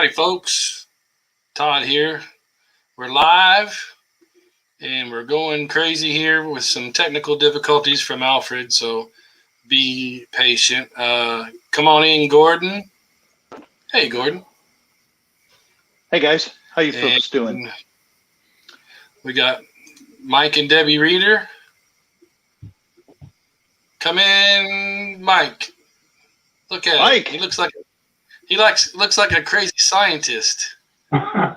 Howdy, folks. Todd here. We're live, and we're going crazy here with some technical difficulties from Alfred, so be patient. Come on in, Gordon. Hey, Gordon. Hey, guys. How you folks doing? We got Mike and Debbie Reeder. Come in, Mike. Look at Mike. him. He looks like a crazy scientist. Well,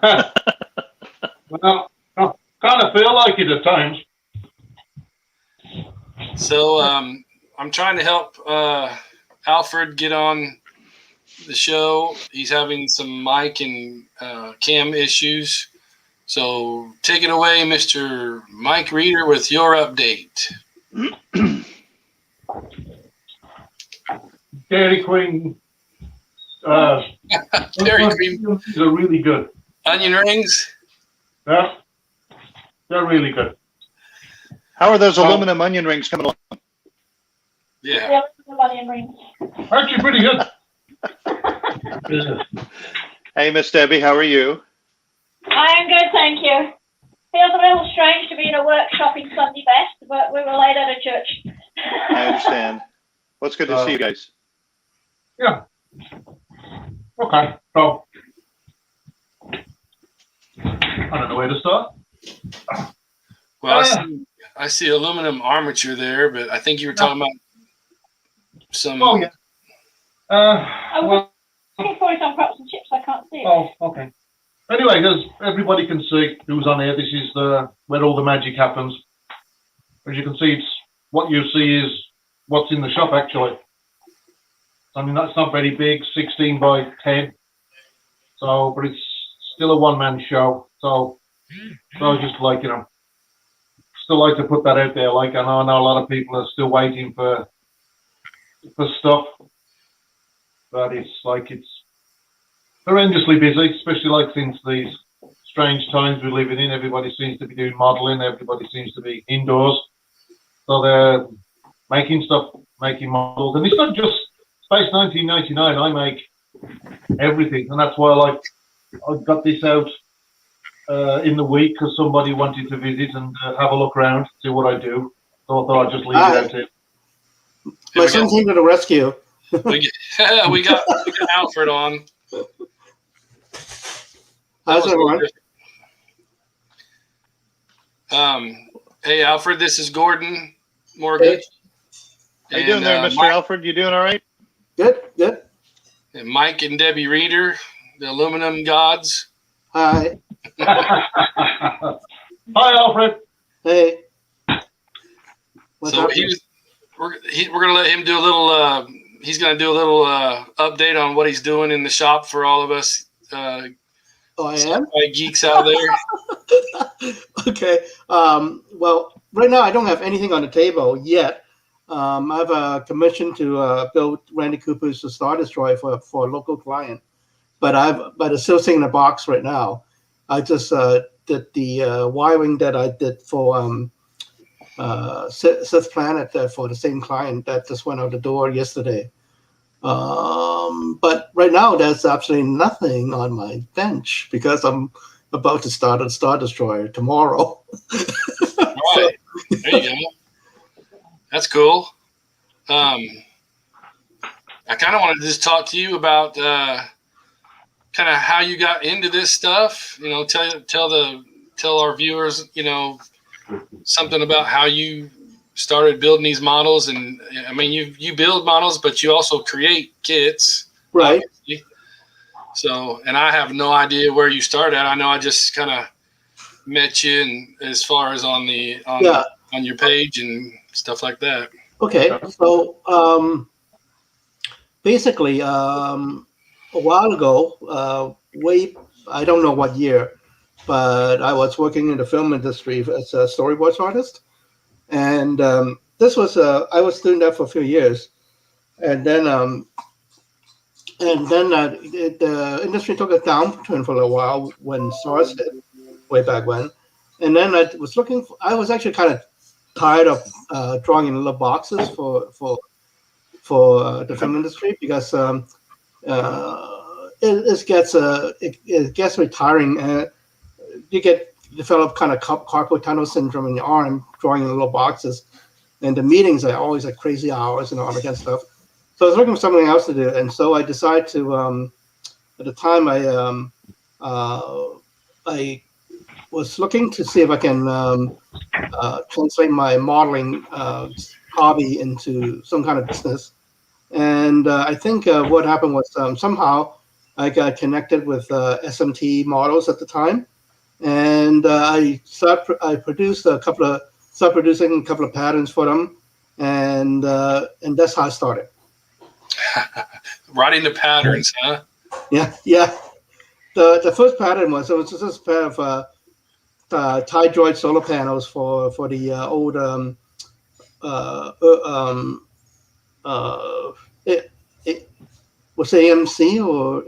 I kind of feel like it at times. So I'm trying to help Alfred get on the show. He's having some mic and cam issues. So take it away, Mr. Mike Reeder, with your update. Dairy Queen. Dairy Queen. These are really good. Onion rings? Yeah, they're really good. How are those aluminum onion rings coming along? Yeah. Onion rings. Actually, pretty good. Hey, Miss Debbie, how are you? I am good, thank you. Feels a little strange to be in a workshop in Sunday best, but we were late at a church. I understand. Well, it's good to see you guys. Yeah. Okay. So, I don't know where to start. Well, I see aluminum armature there, but I think you were talking about some. Oh, yeah. I'm Well, looking for it on crops and chips, I can't see it. oh, okay. Anyway, as everybody can see who's on here, this is where all the magic happens. As you can see, it's what you see is what's in the shop, actually. I mean, that's not very big, 16 by 10. So, but it's still a one-man show. So I just like, still like to put that out there. Like, I know a lot of people are still waiting for stuff. But it's horrendously busy, especially like since these strange times we're living in. Everybody seems to be doing modeling. Everybody seems to be indoors. So they're making stuff, making models. And it's not just Space 1999. I make everything. And that's why I got this out in the week because somebody wanted to visit and have a look around, see what I do. So I thought I'd just leave it out here. My son came to the rescue. we got Alfred on. How's everyone? Hey, Alfred, this is Gordon Morgan. How you doing there, Mr. Alfred? You doing all right? Good, good. And Mike and Debbie Reeder, the aluminum gods. Hi. Hi, Alfred. Hey. What's So up? we're gonna let him do a little. He's gonna do a little update on what he's doing in the shop for all of us. Oh, I am? Geeks out there. Okay. Well, right now I don't have anything on the table yet. I have a commission to build Randy Cooper's Star Destroyer for a local client, but it's still sitting in a box right now. I just did the wiring that I did for Sith Planet for the same client that just went out the door yesterday. But right now there's absolutely nothing on my bench because I'm about to start a Star Destroyer tomorrow. All right. There you go. That's cool. I kind of wanted to just talk to you about kind of how you got into this stuff. Tell our viewers, something about how you started building these models. And I mean, you build models, but you also create kits, Right. obviously. So, and I have no idea where you started at. I know I just kind of met you, and as far as on your page and stuff like that. Okay, so basically, a while ago, I don't know what year, but I was working in the film industry as a storyboards artist, and this was I was doing that for a few years, and then the industry took a downturn for a while when SARS hit, way back when, and then I was actually kind of tired of drawing in little boxes for the film industry because it gets retiring. You develop kind of carpal tunnel syndrome in your arm, drawing in little boxes, and the meetings are always at crazy hours and all that kind of stuff. So I was looking for something else to do, and so I decided to. At the time, I was looking to see if I can translate my modeling hobby into some kind of business. And I think what happened was somehow I got connected with SMT models at the time, and I produced started producing a couple of patterns for them, and that's how I started. Writing the patterns, huh? Yeah. The first pattern was just a pair of Tide solar panels for the old it was AMC or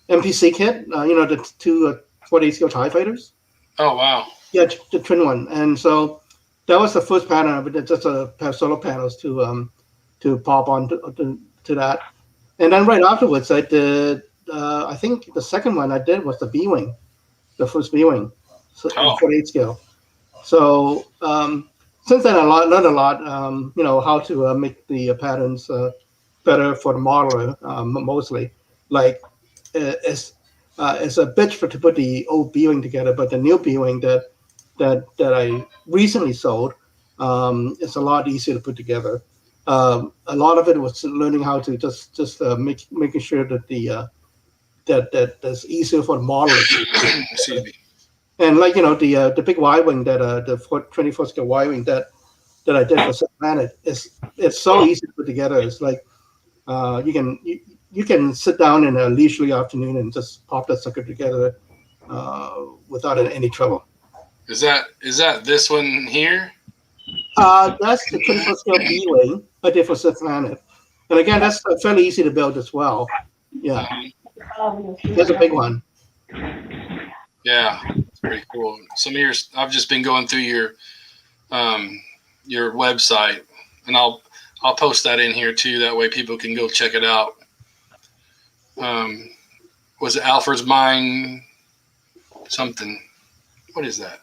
MPC kit. The two 40 scale TIE fighters. Oh wow! Yeah, the twin one, and so that was the first pattern of it. Just a pair of solar panels to pop on to that, and then right afterwards I did. I think the second one I did was the B wing, the first B wing, so 48 scale. So since then I learned a lot. How to make the patterns better for the modeler, mostly. Like it's a bitch to put the old B wing together, but the new B wing that I recently sold, it's a lot easier to put together. A lot of it was learning how to just making sure that that's easier for the modeler. Excuse me. And the big Y wing the 24 scale Y wing that I did for Set Planet it's so easy to put together. It's like you can sit down in a leisurely afternoon and just pop that sucker together without any trouble. Is that this one here? That's the 24 scale B wing I did for Set Planet, and again that's fairly easy to build as well. Yeah, there's a big one. Yeah, it's pretty cool. Some of yours, I've just been going through your website, and I'll post that in here too. That way people can go check it out. Was it Alfred's Mind? Something. What is that?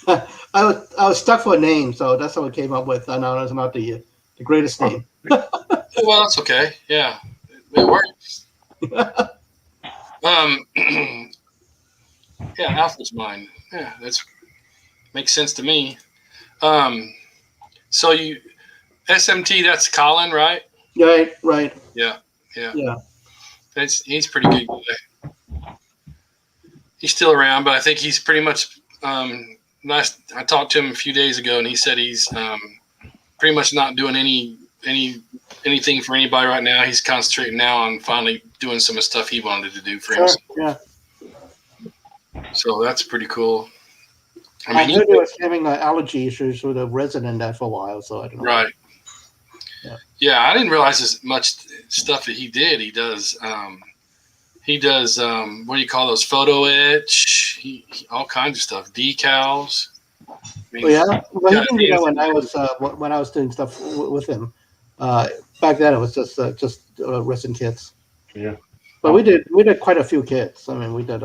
I was stuck for a name, so that's how it came up with. I know it's not the greatest name. Well, that's okay. Yeah, it works. Yeah, Alfred's Mind. Yeah, that's makes sense to me. So you SMT, that's Colin, right? Right. Yeah. He's pretty good guy. He's still around, but I think he's pretty much nice. I talked to him a few days ago, and he said he's pretty much not doing anything for anybody right now. He's concentrating now on finally doing some of the stuff he wanted to do for himself. Yeah. So that's pretty cool. I heard he was having allergy issues with a resident there for a while, so I don't know. Right. Yeah, I didn't realize as much stuff that he did. He does what do you call those, photo etch, he all kinds of stuff, decals. I mean, he didn't do that when I was doing stuff with him. Back then it was just resin kits. Yeah. But we did quite a few kits. I mean, we did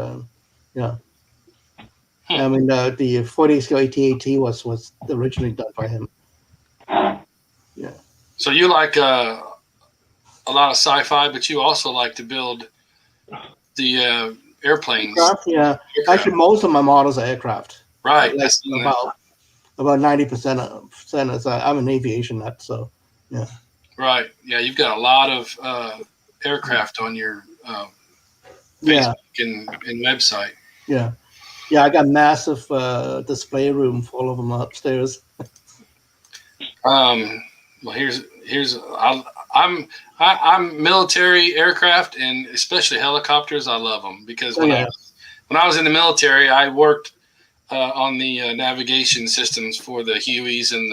I mean, the 40 scale AT-AT was originally done by him. Yeah. So you like a lot of sci-fi, but you also like to build the airplanes. Aircraft, yeah. Aircraft. Actually, most of my models are aircraft. Right. Like about 90% I'm an aviation nut, so yeah. Right. Yeah, you've got a lot of aircraft on your Facebook and website. Yeah. Yeah, I got massive display room full of them upstairs. Well, here's I'm military aircraft, and especially helicopters. I love them because when I was in the military, I worked on the navigation systems for the Hueys and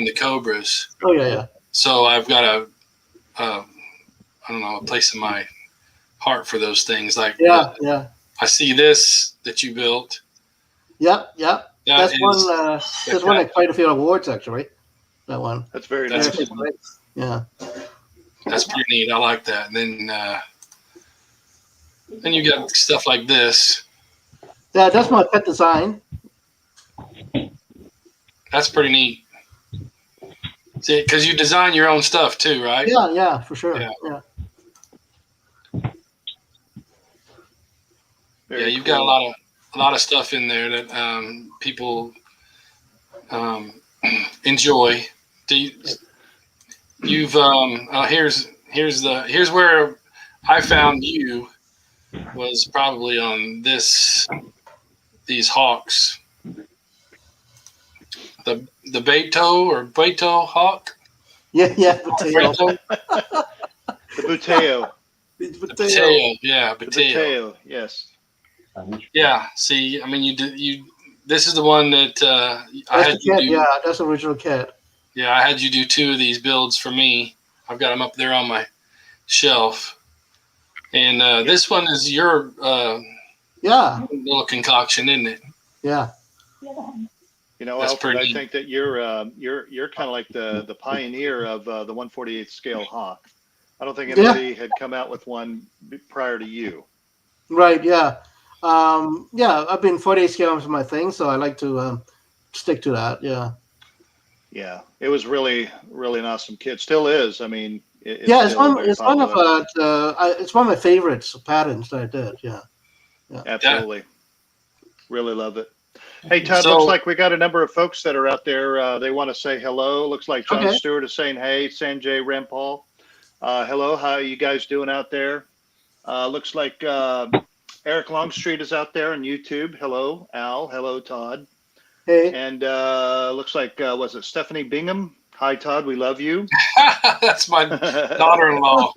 the Cobras. Oh yeah. So I've got a place in my heart for those things. Like I see this that you built. Yep. That's one. That's won quite a few awards actually. That one. That's very nice. Yeah. That's pretty neat. I like that. And then Then you got stuff like this. Yeah, that's my pet design. That's pretty neat. See, because you design your own stuff too, right? Yeah, for sure. Yeah. Yeah. Yeah, you've got a lot of stuff in there that people enjoy. Here's where I found you was probably on these hawks. The Beto hawk. Yeah, potato. Beto? The Buteo. Bateo, yeah, The Bateo. Buteo, yes. Yeah, see, I mean, you. This is the one that I That's had the you cat. do. Yeah, that's the original cat. Yeah, I had you do 2 of these builds for me. I've got them up there on my shelf, and this one is your Yeah, little concoction, isn't it? yeah. You know, That's Alfred, pretty I think that you're kind of like the pioneer of the 1/48 scale hawk. I don't think anybody had come out with one prior to you. Right. Yeah. Yeah. I've been 48 scale is my thing, so I like to stick to that. Yeah. Yeah, it was really an awesome kit. Still is. I mean, it's Yeah, it's still one. very It's one of popular. it's one of my favorites patterns that I did. Yeah. Absolutely. Really love it. Hey, Todd, So- looks like we got a number of folks that are out there. They want to say hello. Looks like John Okay. Stewart is saying, hey, Sanjay Rampal. Hello, how are you guys doing out there? Looks like Eric Longstreet is out there on YouTube. Hello, Al. Hello, Todd. Hey. And looks like, was it Stephanie Bingham? Hi, Todd. We love you. That's my daughter-in-law.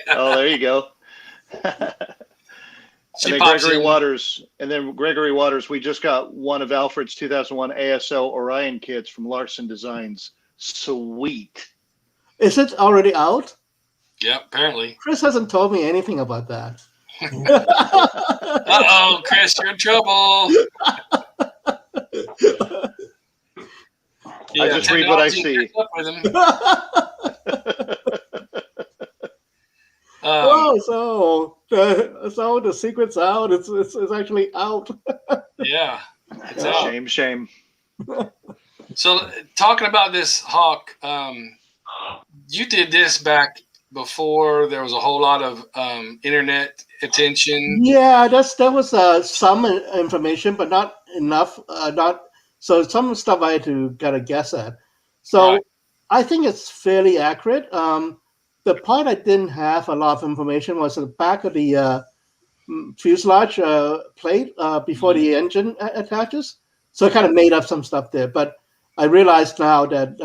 Oh, there you go. She And then pops Gregory in. Waters, we just got one of Alfred's 2001 ASL Orion kits from Larson Designs. Sweet. Is it already out? Yeah, apparently. Chris hasn't told me anything about that. Uh-oh, Chris, you're in trouble. I just read what I technology see. catch up with him. So the secret's out. It's actually out. Yeah, it's out. Shame. So talking about this hawk, you did this back before there was a whole lot of internet attention. Yeah, that was some information, but not enough. So some stuff I had to kind of guess at. So Right. I think it's fairly accurate. The part I didn't have a lot of information was at the back of the fuselage plate before the engine attaches. So I kind of made up some stuff there, but I realized now that.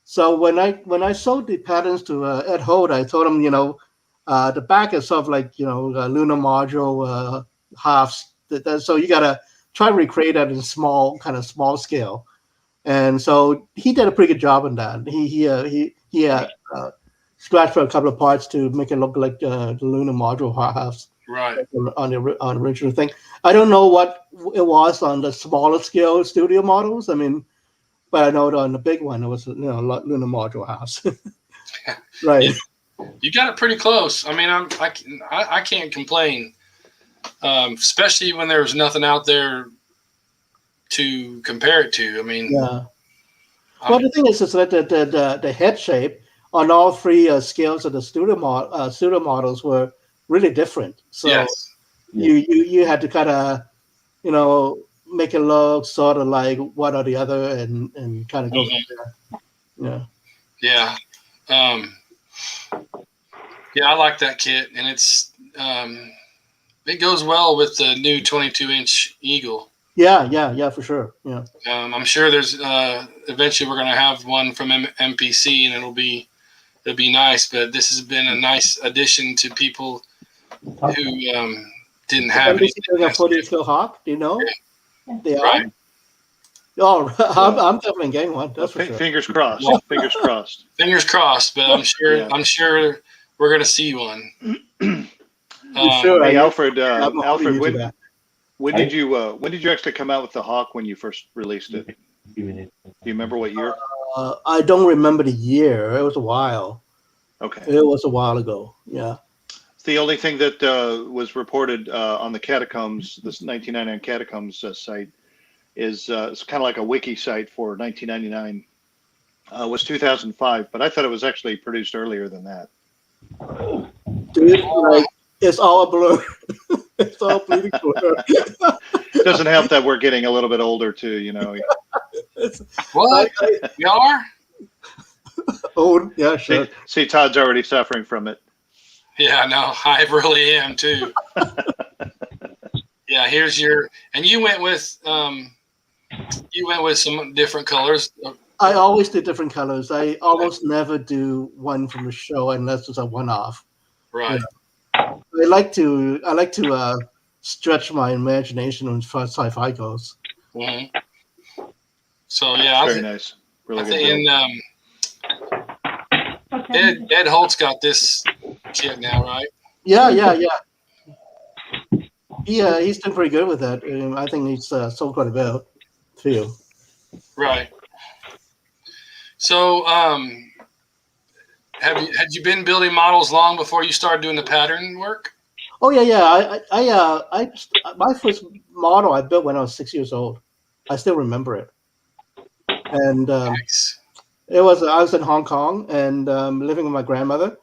So when I sold the patterns to Ed Holt, I told him, the back is sort of like a lunar module halves. So you gotta try to recreate that in small scale, and so he did a pretty good job on that. He scratched for a couple of parts to make it look like the lunar module halves Right. on the original thing. I don't know what it was on the smaller scale studio models. I mean, but I know on the big one it was lunar module halves. Right. You got it pretty close. I mean, I can't complain, especially when there was nothing out there to compare it to. I mean, Yeah. Well, the thing is that the head shape on all 3 scales of the pseudo models were really different. So yes. you had to kind of make it look sort of like one or the other and kind of go from there. Yeah. Yeah. Yeah, I like that kit, and it's it goes well with the new 22-inch Eagle. Yeah, for sure. Yeah. I'm sure there's eventually we're going to have one from MPC, and it'll be nice. But this has been a nice addition to people who didn't have MPC anything. doing a 40 scale hawk. Do you know? They are. Right. Oh, I'm definitely getting one. That's for sure. Fingers crossed. Fingers crossed. Fingers crossed, but I'm sure Yeah. I'm sure we're going to see one. Sure. Hey, I- Alfred. I'm Alfred, into that. when did you actually come out with the Hawk when you first released it? Do you remember what year? I don't remember the year. It was a while. Okay. It was a while ago. Yeah. The only thing that was reported on the Catacombs, this 1999 Catacombs site, is it's kind of like a wiki site for 1999. Was 2005, but I thought it was actually produced earlier than that. Dude, like, it's all a blur. It's all bleeding blur. It doesn't help that we're getting a little bit older too, you know. What? You are? Old, yeah, sure. See, Todd's already suffering from it. Yeah, no, I really am too. Yeah, here's your, and you went with some different colors. I always do different colors. I almost never do one from the show unless it's a one-off. Right. I like to stretch my imagination as far as sci-fi goes. Mm-hmm. So yeah, very nice. Really good. Ed Holt's got this kit now, right? Yeah. He's done pretty good with that. I think he's sold quite a bit too. Right. So, had you been building models long before you started doing the pattern work? Oh yeah. I my first model I built when I was 6 years old. I still remember it. And Nice. I was in Hong Kong and living with my grandmother.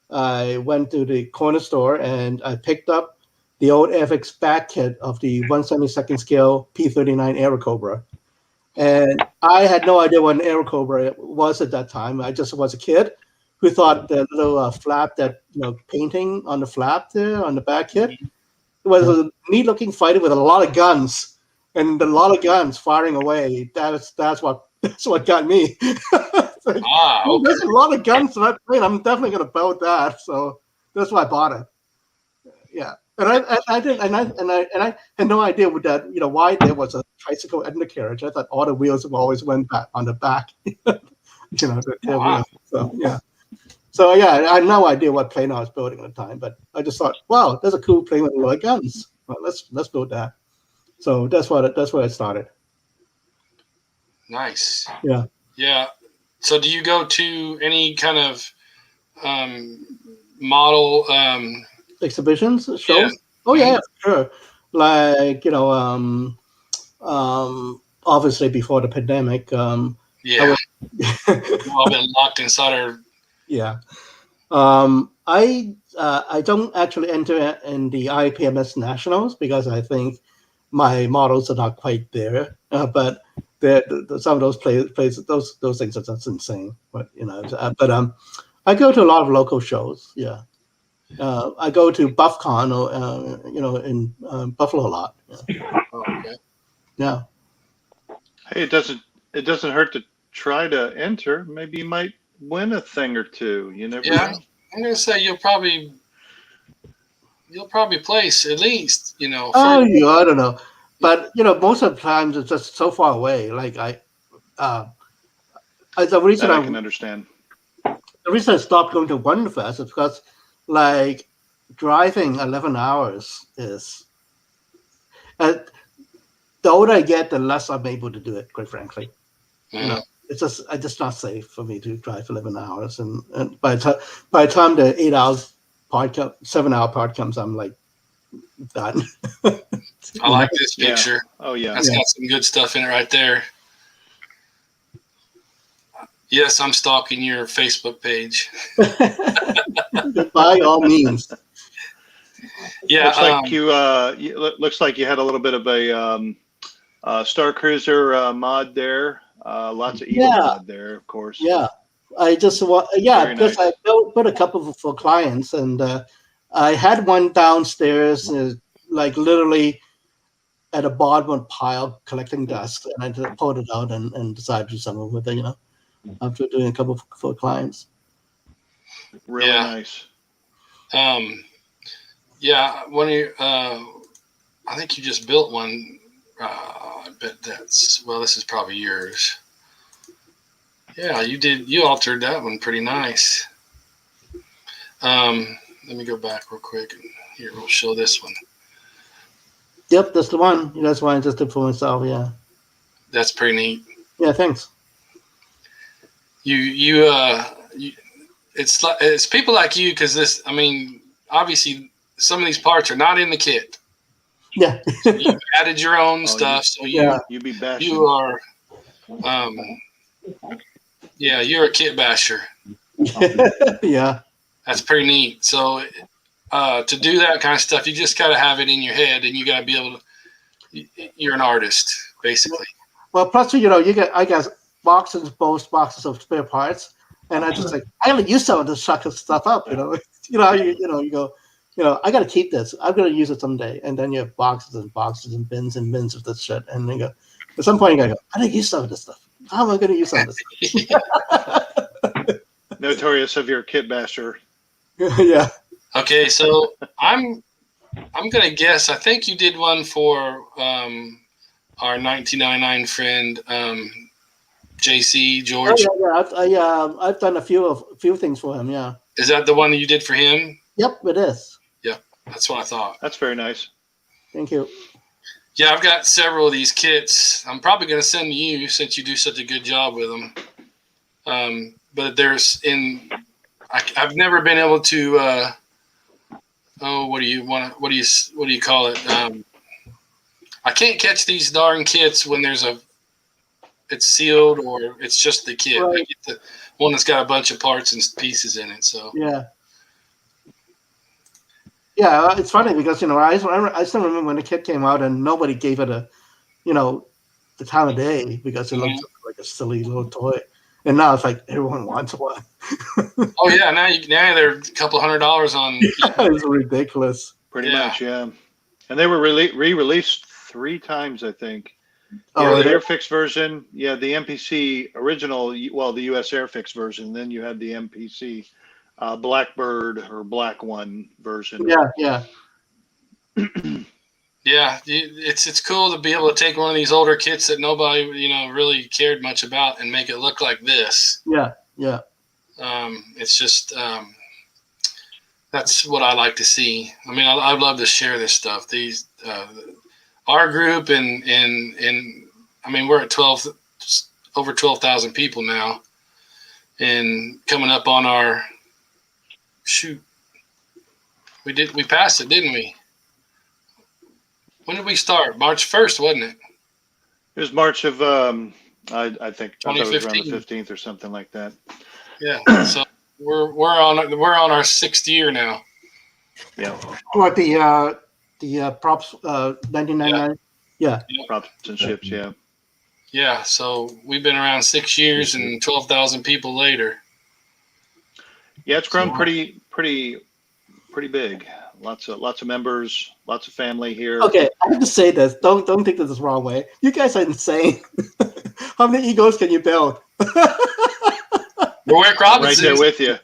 I went to the corner store and I picked up the old FX back kit of the 1/72 scale P-39 Aerocobra. And I had no idea what an Aerocobra was at that time. I just was a kid who thought the little flap, that painting on the flap there on the back kit, it was a neat-looking fighter with a lot of guns, and a lot of guns firing away. That's what got me. Okay. There's a lot of guns in that plane. I'm definitely going to build that. So that's why I bought it. Yeah. And I had no idea what that, why there was a tricycle undercarriage. I thought all the wheels always went back on the back, the tail wheels. So yeah. So yeah, I had no idea what plane I was building at the time, but I just thought, wow, that's a cool plane with a lot of guns. Well, let's build that. So that's where it started. Nice. Yeah. Yeah. So do you go to any kind of model exhibitions, shows? Yeah. Oh yeah, sure. Like obviously before the pandemic. Yeah. We've all been locked inside our. Yeah. I don't actually enter in the IPMS Nationals because I think my models are not quite there. But some of those places, those things are just insane. But I go to a lot of local shows. Yeah. I go to BuffCon or in Buffalo a lot. Yeah. Oh, okay. Yeah. Hey, it doesn't hurt to try to enter. Maybe you might win a thing or two. You never know. I'm gonna say you'll probably place at least, Oh, yeah, I don't know, but most of the times it's just so far away. Like the reason I can understand. The reason I stopped going to Wonderfest is because, like, driving 11 hours is. The older I get, the less I'm able to do it. Quite frankly, it's just not safe for me to drive 11 hours. And by the time the 8 hours part 7-hour part comes, I'm like done. I like this picture. Yeah. Oh yeah, that's got some good stuff in it right there. Yes, I'm stalking your Facebook page. By all means. Yeah, looks like you had a little bit of a Star Cruiser mod there. Lots of Eagle mod there, of course. Yeah, I just because nice. I built a couple for clients, and I had one downstairs, like literally at the bottom of a pile collecting dust, and I just pulled it out and decided to do something with it. After doing a couple for clients. Really nice. Yeah, one of your, I think you just built one. I bet this is probably yours. Yeah, you did. You altered that one pretty nice. Let me go back real quick. Here, we'll show this one. Yep, that's the one. That's why I just did for myself. Yeah. That's pretty neat. Yeah, thanks. It's people like you, because this. I mean, obviously some of these parts are not in the kit. Yeah. So you added your own stuff, so You be bashing. you are, you're a kit basher. Yeah. That's pretty neat. So to do that kind of stuff, you just got to have it in your head, and you got to be able to. You're an artist, basically. Well, plus I got boxes of spare parts, and I just like I gotta use some of this sucker stuff up. You go, I gotta keep this. I'm gonna use it someday, and then you have boxes and boxes and bins of this shit, and then at some point you gotta go, I gotta use some of this stuff. How am I gonna use some of this stuff? Notorious of your kit basher. Yeah. Okay, so I'm gonna guess. I think you did one for our 1999 friend JC George. Oh, yeah. I've done a few things for him. Yeah. Is that the one that you did for him? Yep, it is. Yep, that's what I thought. That's very nice. Thank you. Yeah, I've got several of these kits. I'm probably going to send to you since you do such a good job with them. But I've never been able to. What do you call it? I can't catch these darn kits when it's sealed or it's just the kit. Right. I get the one that's got a bunch of parts and pieces in it. So yeah, it's funny because I still remember when the kit came out and nobody gave it the time of day because it looked like a silly little toy, and now it's like everyone wants one. Oh yeah, now they're a couple $100 on. It's ridiculous. Pretty much, yeah. And they were re-released 3 times, I think. Oh, the Airfix version, the MPC original, well, the US Airfix version. Then you had the MPC Blackbird or Black One version. Yeah. Yeah, it's cool to be able to take one of these older kits that nobody really cared much about and make it look like this. Yeah. It's just that's what I like to see. I mean, I'd love to share this stuff. These our group and I mean we're at over 12,000 people now, and coming up on our shoot. We passed it, didn't we? When did we start? March 1st, wasn't it? It was March of I think it was around the 15th or something like that. Yeah. So we're on our 6th year now. Yeah. What the props 1999? Yeah. Props and ships, yeah. Yeah, so we've been around 6 years and 12,000 people later. Yeah, it's grown pretty big. Lots of members, lots of family here. Okay, I have to say this. Don't take this the wrong way. You guys are insane. How many egos can you build? We're Rick I'm right Robinson. there with you.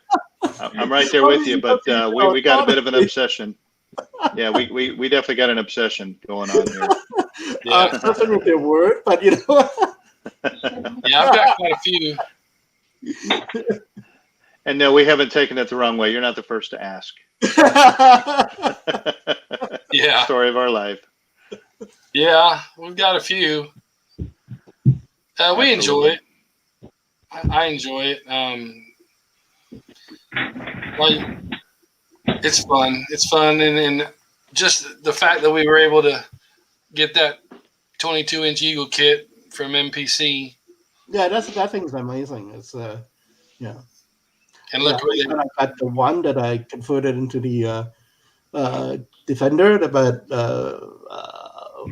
I'm right there with you, but we got a bit of an obsession. Yeah, we definitely got an obsession going on here. Yeah. That's not a word, but Yeah, I've got quite a few. And no, we haven't taken it the wrong way. You're not the first to ask. Yeah. Story of our life. Yeah, we've got a few. We enjoy it. I enjoy it. Well, it's fun. It's fun, and just the fact that we were able to get that 22-inch Eagle kit from MPC. Yeah, that thing's amazing. It's yeah. And look, and I got the one that I converted into the Defender, but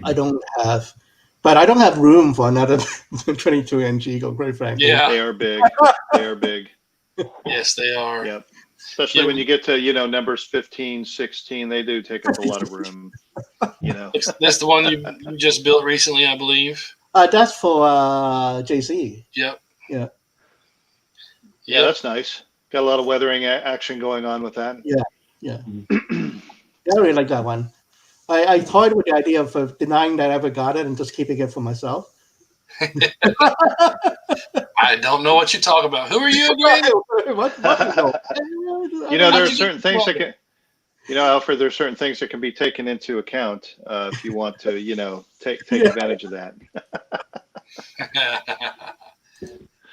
I don't have room for another 22-inch Eagle. Quite frankly, yeah, they are big. They are big. Yes, they are. Yep. Especially when you get to numbers 15, 16, they do take up a lot of room. That's the one you just built recently, I believe. That's for JC. Yep. Yeah. Yeah, that's nice. Got a lot of weathering action going on with that. Yeah. I really like that one. I toyed with the idea of denying that I ever got it and just keeping it for myself. I don't know what you talk about. Who are you again? What? There are certain things that can, Alfred, there are certain things that can be taken into account if you want to, take advantage of that.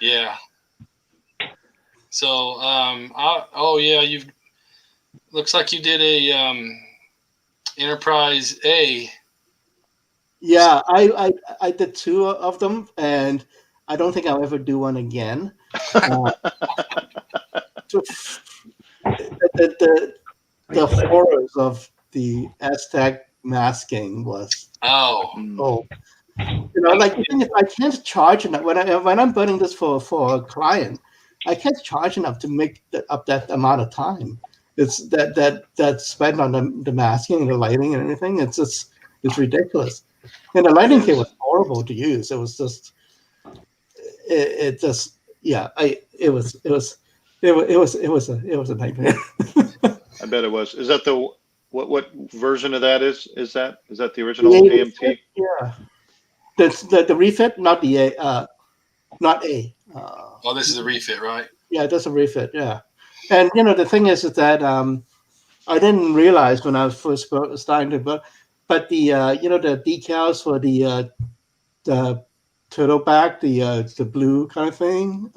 Yeah. So, looks like you did a Enterprise A. Yeah, I did two of them, and I don't think I'll ever do one again. So the horrors of the Aztec masking was Oh, like the thing is, I can't charge enough when I'm burning this for a client. I can't charge enough to make up that amount of time. It's that spent on the masking and the lighting and everything. It's ridiculous. And the lighting kit was horrible to use. It was just it just yeah. It was a nightmare. I bet it was. Is that the what version of that is? Is that the original The AMT? Yeah, the refit, not the not A. oh, this is a refit, right? Yeah, that's a refit. Yeah, and the thing is that I didn't realize when I was first starting to, but the the decals for the turtle back, the blue kind of thing,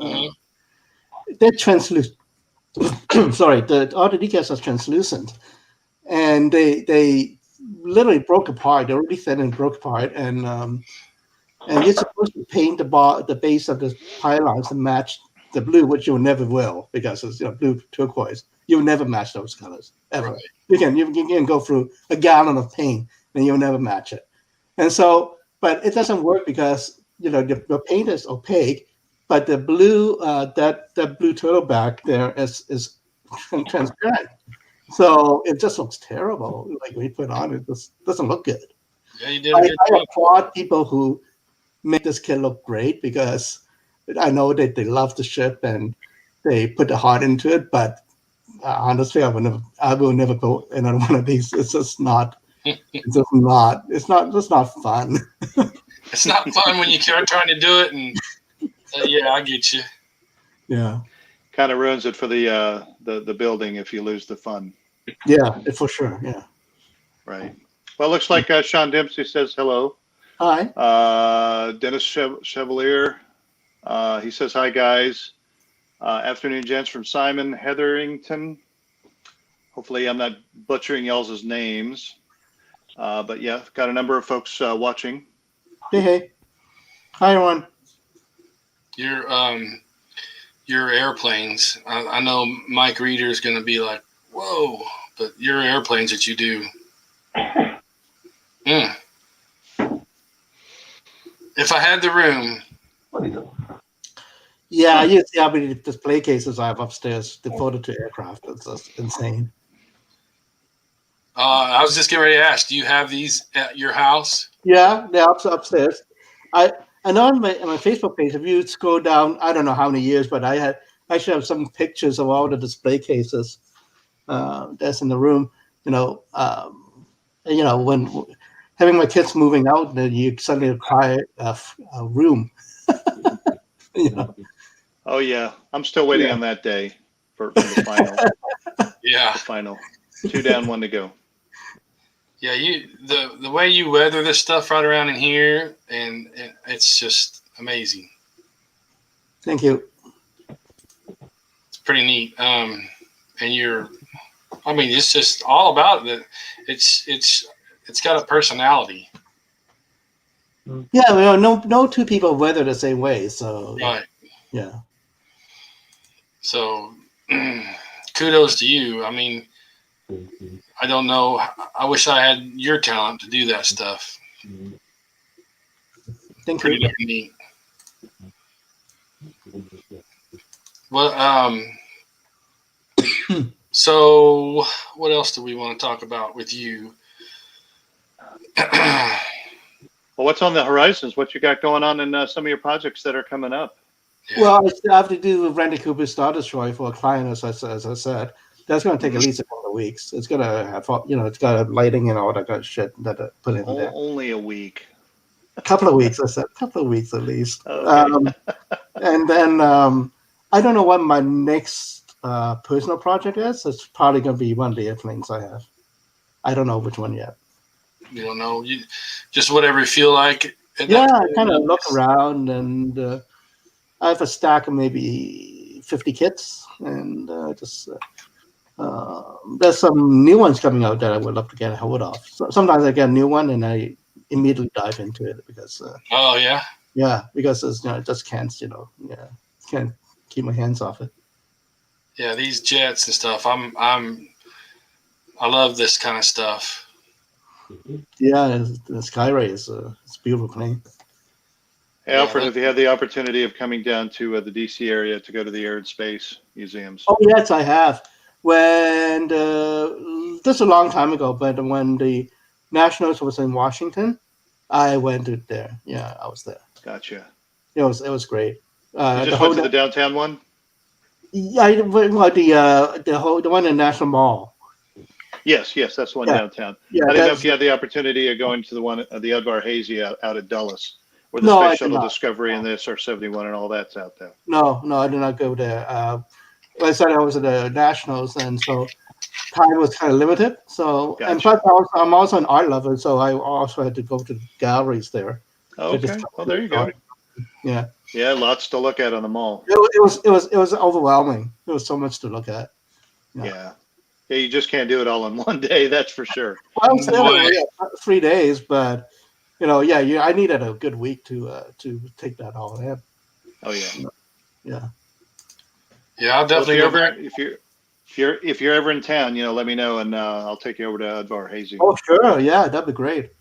they're translucent. Sorry, all the decals are translucent, and they literally broke apart. They're really thin and broke apart, and you're supposed to paint the base of the pylons to match the blue, which you never will because it's blue turquoise. You'll never match those colors ever. Right. You can go through a gallon of paint and you'll never match it. And so, but it doesn't work because the paint is opaque, but the blue that blue turtleback there is transparent. So it just looks terrible. Like when you put it on, it just doesn't look good. Yeah, you did a good I job. applaud people who make this kit look great because I know that they love the ship and they put the heart into it. But honestly, I will never put another one of these. It's just not. It's just not. It's not fun. It's not fun when you start trying to do it, and yeah, I get you. Yeah. Kind of ruins it for the building if you lose the fun. Yeah, for sure. Yeah. Right. Well, it looks like Sean Dempsey says hello. Hi. Dennis Chevalier. He says hi, guys. Afternoon, gents, from Simon Hetherington. Hopefully, I'm not butchering y'all's names. But yeah, got a number of folks watching. Hey. Hi, everyone. Your airplanes. I know Mike Reeder is going to be like, whoa, but your airplanes that you do. If I had the room. Yeah, you see how many display cases I have upstairs devoted to aircraft. It's just insane. I was just getting ready to ask, do you have these at your house? Yeah, they're upstairs. I know on my Facebook page, if you scroll down, I don't know how many years, but I actually have some pictures of all the display cases that's in the room. When having my kids moving out, then you suddenly require a room. Oh yeah, I'm still waiting on that day for the final. Yeah, the final. 2 down, 1 to go. Yeah, the way you weather this stuff right around in here, and it's just amazing. Thank you. It's pretty neat. And it's just all about it. It's got a personality. Yeah, well, no two people weather the same way, so Right. Yeah. So, kudos to you. I mean, I don't know. I wish I had your talent to do that stuff. Pretty darn neat. Well, so what else do we want to talk about with you? Well, what's on the horizons? What you got going on in some of your projects that are coming up? Yeah. Well, I have to do Randy Cooper's Star Destroyer for a client, as I said. That's going to take at least a couple of weeks. It's going to have, it's got lighting and all that kind of shit that I put in there. Only a week. A couple of weeks, I said. A couple of weeks at least. Okay. And then I don't know what my next personal project is. It's probably going to be one of the airplanes I have. I don't know which one yet. You don't know. You just whatever you feel like. Yeah, I kind of look around, and I have a stack of maybe 50 kits, and there's some new ones coming out that I would love to get a hold of. So sometimes I get a new one and I immediately dive into it because Oh yeah. because it's, I just can't can't keep my hands off it. Yeah, these jets and stuff. I love this kind of stuff. Yeah, the Skyray is it's a beautiful plane. Hey, Alfred, have you had the opportunity of coming down to the DC area to go to the Air and Space Museums? Oh yes, I have. When this is a long time ago, but when the Nationals was in Washington, I went to there. Yeah, I was there. Gotcha. It was great. You just went to the downtown one? Yeah, well, the one in National Mall. Yes, that's the one downtown. Yeah, I didn't know if you had the opportunity of going to the one, the Udvar Hazy out at Dulles, where the No, Space Shuttle Discovery and the SR-71 and all that's out there. No, I did not go there. Like I said, I was at the Nationals, and so time was kind of limited. So, Gotcha. and plus, I'm also an art lover, so I also had to go to galleries there. Okay, well there you go. Yeah. Yeah, lots to look at on the mall. It was overwhelming. There was so much to look at. Yeah, you just can't do it all in one day. That's for sure. Well, I was there 3 days, but I needed a good week to take that all in. Oh yeah. Yeah, I'll definitely go back. If you're ever in town, let me know and I'll take you over to Udvar Hazy. Oh sure, yeah, that'd be great.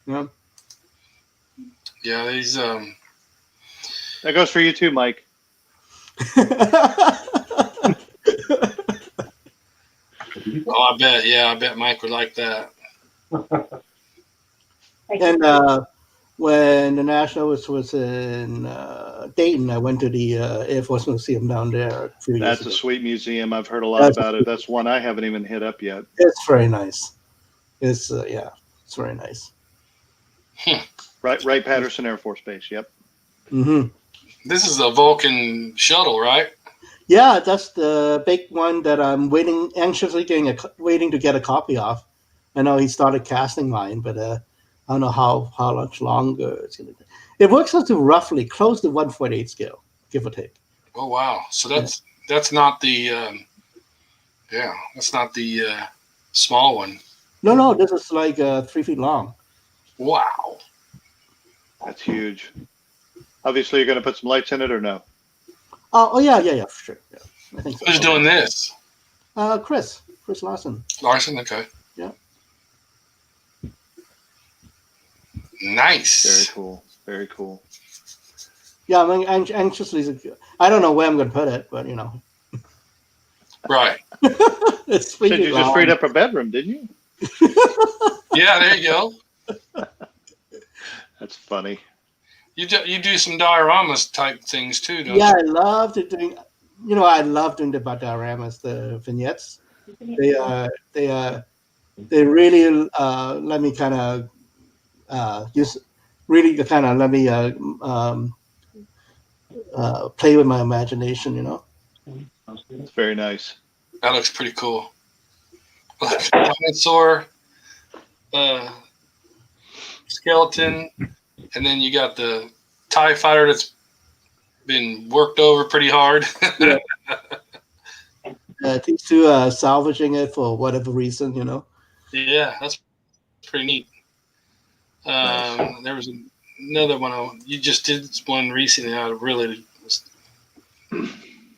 Yeah. Yeah, these That goes for you too, Mike. Oh, I bet. Yeah, I bet Mike would like that. And when the National was in Dayton, I went to the Air Force Museum down there a few years That's ago. a sweet museum. I've heard a lot about it. That's one I haven't even hit up yet. It's very nice. It's very nice. Right, Patterson Air Force Base. Yep. Mm-hmm. This is a Vulcan shuttle, right? Yeah, that's the big one that I'm anxiously waiting to get a copy of. I know he started casting mine, but I don't know how much longer it's going to take. It works out to roughly close to 1/48 scale, give or take. Oh wow! So that's not the that's not the small one. No, this is like 3 feet long. Wow, that's huge. Obviously, you're going to put some lights in it, or no? Oh yeah, for sure. Yeah, I think so. Who's doing this? Chris Larson. Larson, okay. Yeah. Nice. Very cool. Yeah, I'm anxiously. I don't know where I'm going to put it, but Right. It's so you just freed up a bedroom, didn't you? Yeah, there you go. That's funny. You do some dioramas type things too, don't you? Yeah, I love doing. I love doing the dioramas, the vignettes. They really let me kind of play with my imagination. It's very nice. That looks pretty cool. Dinosaur, skeleton, and then you got the TIE fighter that's been worked over pretty hard. These two salvaging it for whatever reason, Yeah, that's pretty neat. There was another one. You just did one recently. I really was. What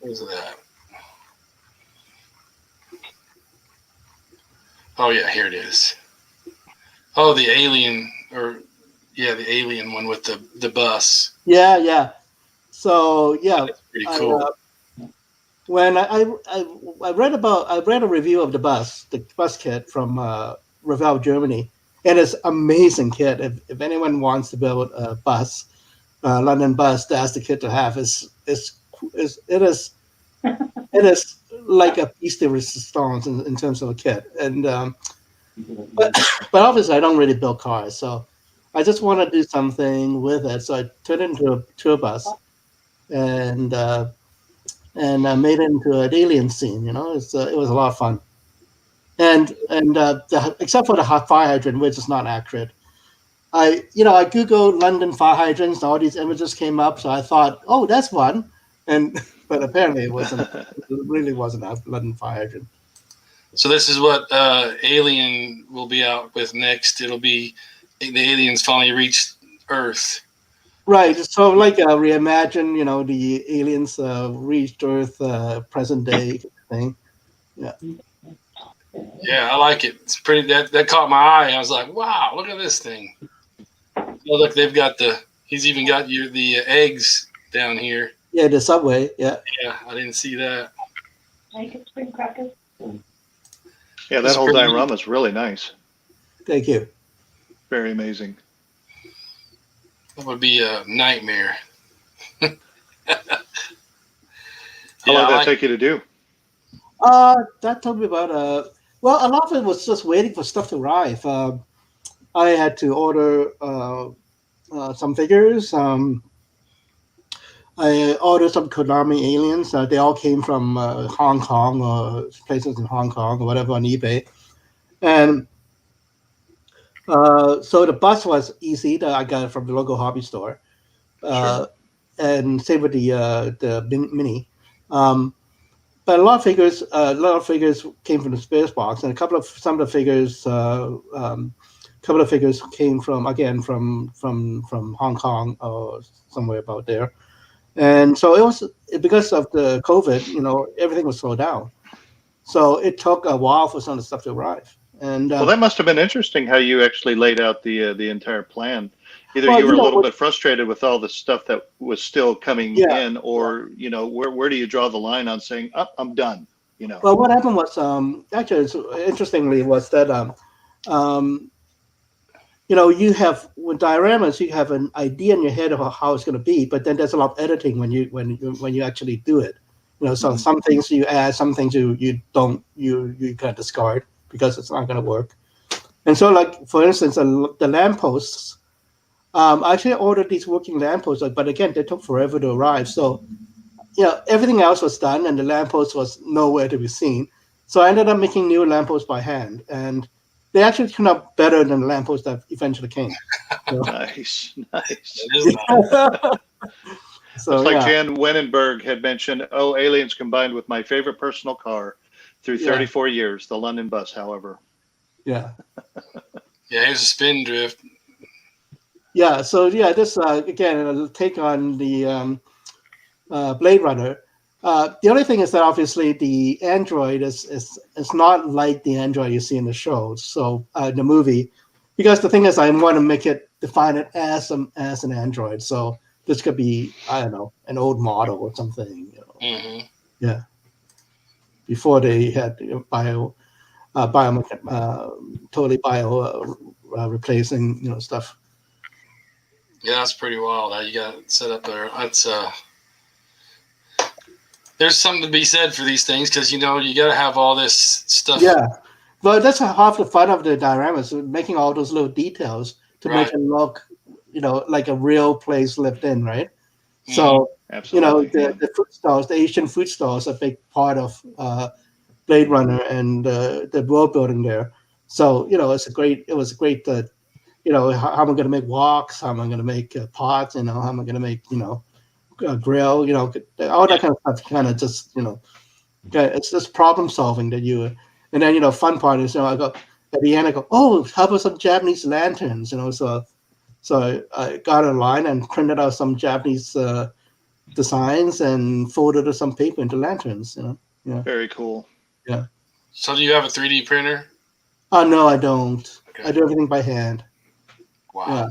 was that? Oh yeah, here it is. Oh, the alien, the alien one with the bus. Yeah. So yeah, that's pretty cool. When I read a review of the bus kit from Revell, Germany, and it's amazing kit. If anyone wants to build a bus, London bus, that's the kit to have. It is like a piece de resistance in terms of a kit. And but obviously I don't really build cars, so I just want to do something with it. So I turned it into a tour bus, and I made it into an alien scene. It was a lot of fun. And except for the fire hydrant, which is not accurate. I googled London fire hydrants, and all these images came up. So I thought, oh, that's fun, but apparently it wasn't. It really wasn't a London fire hydrant. So this is what Alien will be out with next. It'll be the aliens finally reached Earth. Right. So like reimagine, the aliens reached Earth, present day thing. Yeah. Yeah, I like it. It's pretty. That caught my eye. I was like, wow, look at this thing. Oh, look, they've got he's even got the eggs down here. Yeah, the subway. Yeah. Yeah, I didn't see that. Make it spring crackers. Yeah, that whole diorama is really nice. Thank you. Very amazing. That would be a nightmare. How long did that take you to do? That took me about well, a lot of it was just waiting for stuff to arrive. I had to order some figures. I ordered some Konami aliens. They all came from Hong Kong or places in Hong Kong or whatever on eBay. And so the bus was easy. I got it from the local hobby store. Sure. And same with the mini. But a lot of figures came from the Space Box, and some of the figures, couple of figures came from Hong Kong or somewhere about there. And so it was because of the COVID, everything was slowed down. So it took a while for some of the stuff to arrive. And well, that must have been interesting how you actually laid out the entire plan. Either you were a little bit frustrated with all the stuff that was still coming in, or where do you draw the line on saying, "Oh, I'm done"? Well, what happened was actually, interestingly, was that you have with dioramas, you have an idea in your head of how it's going to be, but then there's a lot of editing when you actually do it. So some things you add, some things you don't, you kind of discard because it's not going to work. And so, like for instance, the lampposts. I actually ordered these working lampposts, but again, they took forever to arrive. So, everything else was done, and the lamppost was nowhere to be seen. So I ended up making new lampposts by hand, and they actually turned out better than the lampposts that eventually came. So. Nice. So, it's like Jan Wenenberg had mentioned, aliens combined with my favorite personal car through 34 years, the London bus, however. Yeah. Yeah, here's a spindrift. Yeah, so this again, a take on the Blade Runner. The only thing is that obviously the android is not like the android you see in the show, so the movie, because the thing is I want to define it as an android. So this could be, I don't know, an old model or something. Mm-hmm. Yeah. Before they had totally bio replacing stuff. Yeah, that's pretty wild how you got it set up there. That's there's something to be said for these things because you got to have all this stuff. Yeah, but that's half the fun of the dioramas, making all those little details to make it look, like a real place lived in, right? Mm-hmm. So the food stalls, the Asian food stalls, a big part of Blade Runner and the world building there. So it was great. How am I going to make woks? How am I going to make pots? How am I going to make, a grill? All that kind of stuff. Kind of just, it's just problem solving that and then fun part is I go at the end. I go, oh, how about some Japanese lanterns? So I got online and printed out some Japanese designs and folded some paper into lanterns. Very cool. Yeah. So do you have a 3D printer? No, I don't. Okay. I do everything by hand. Wow.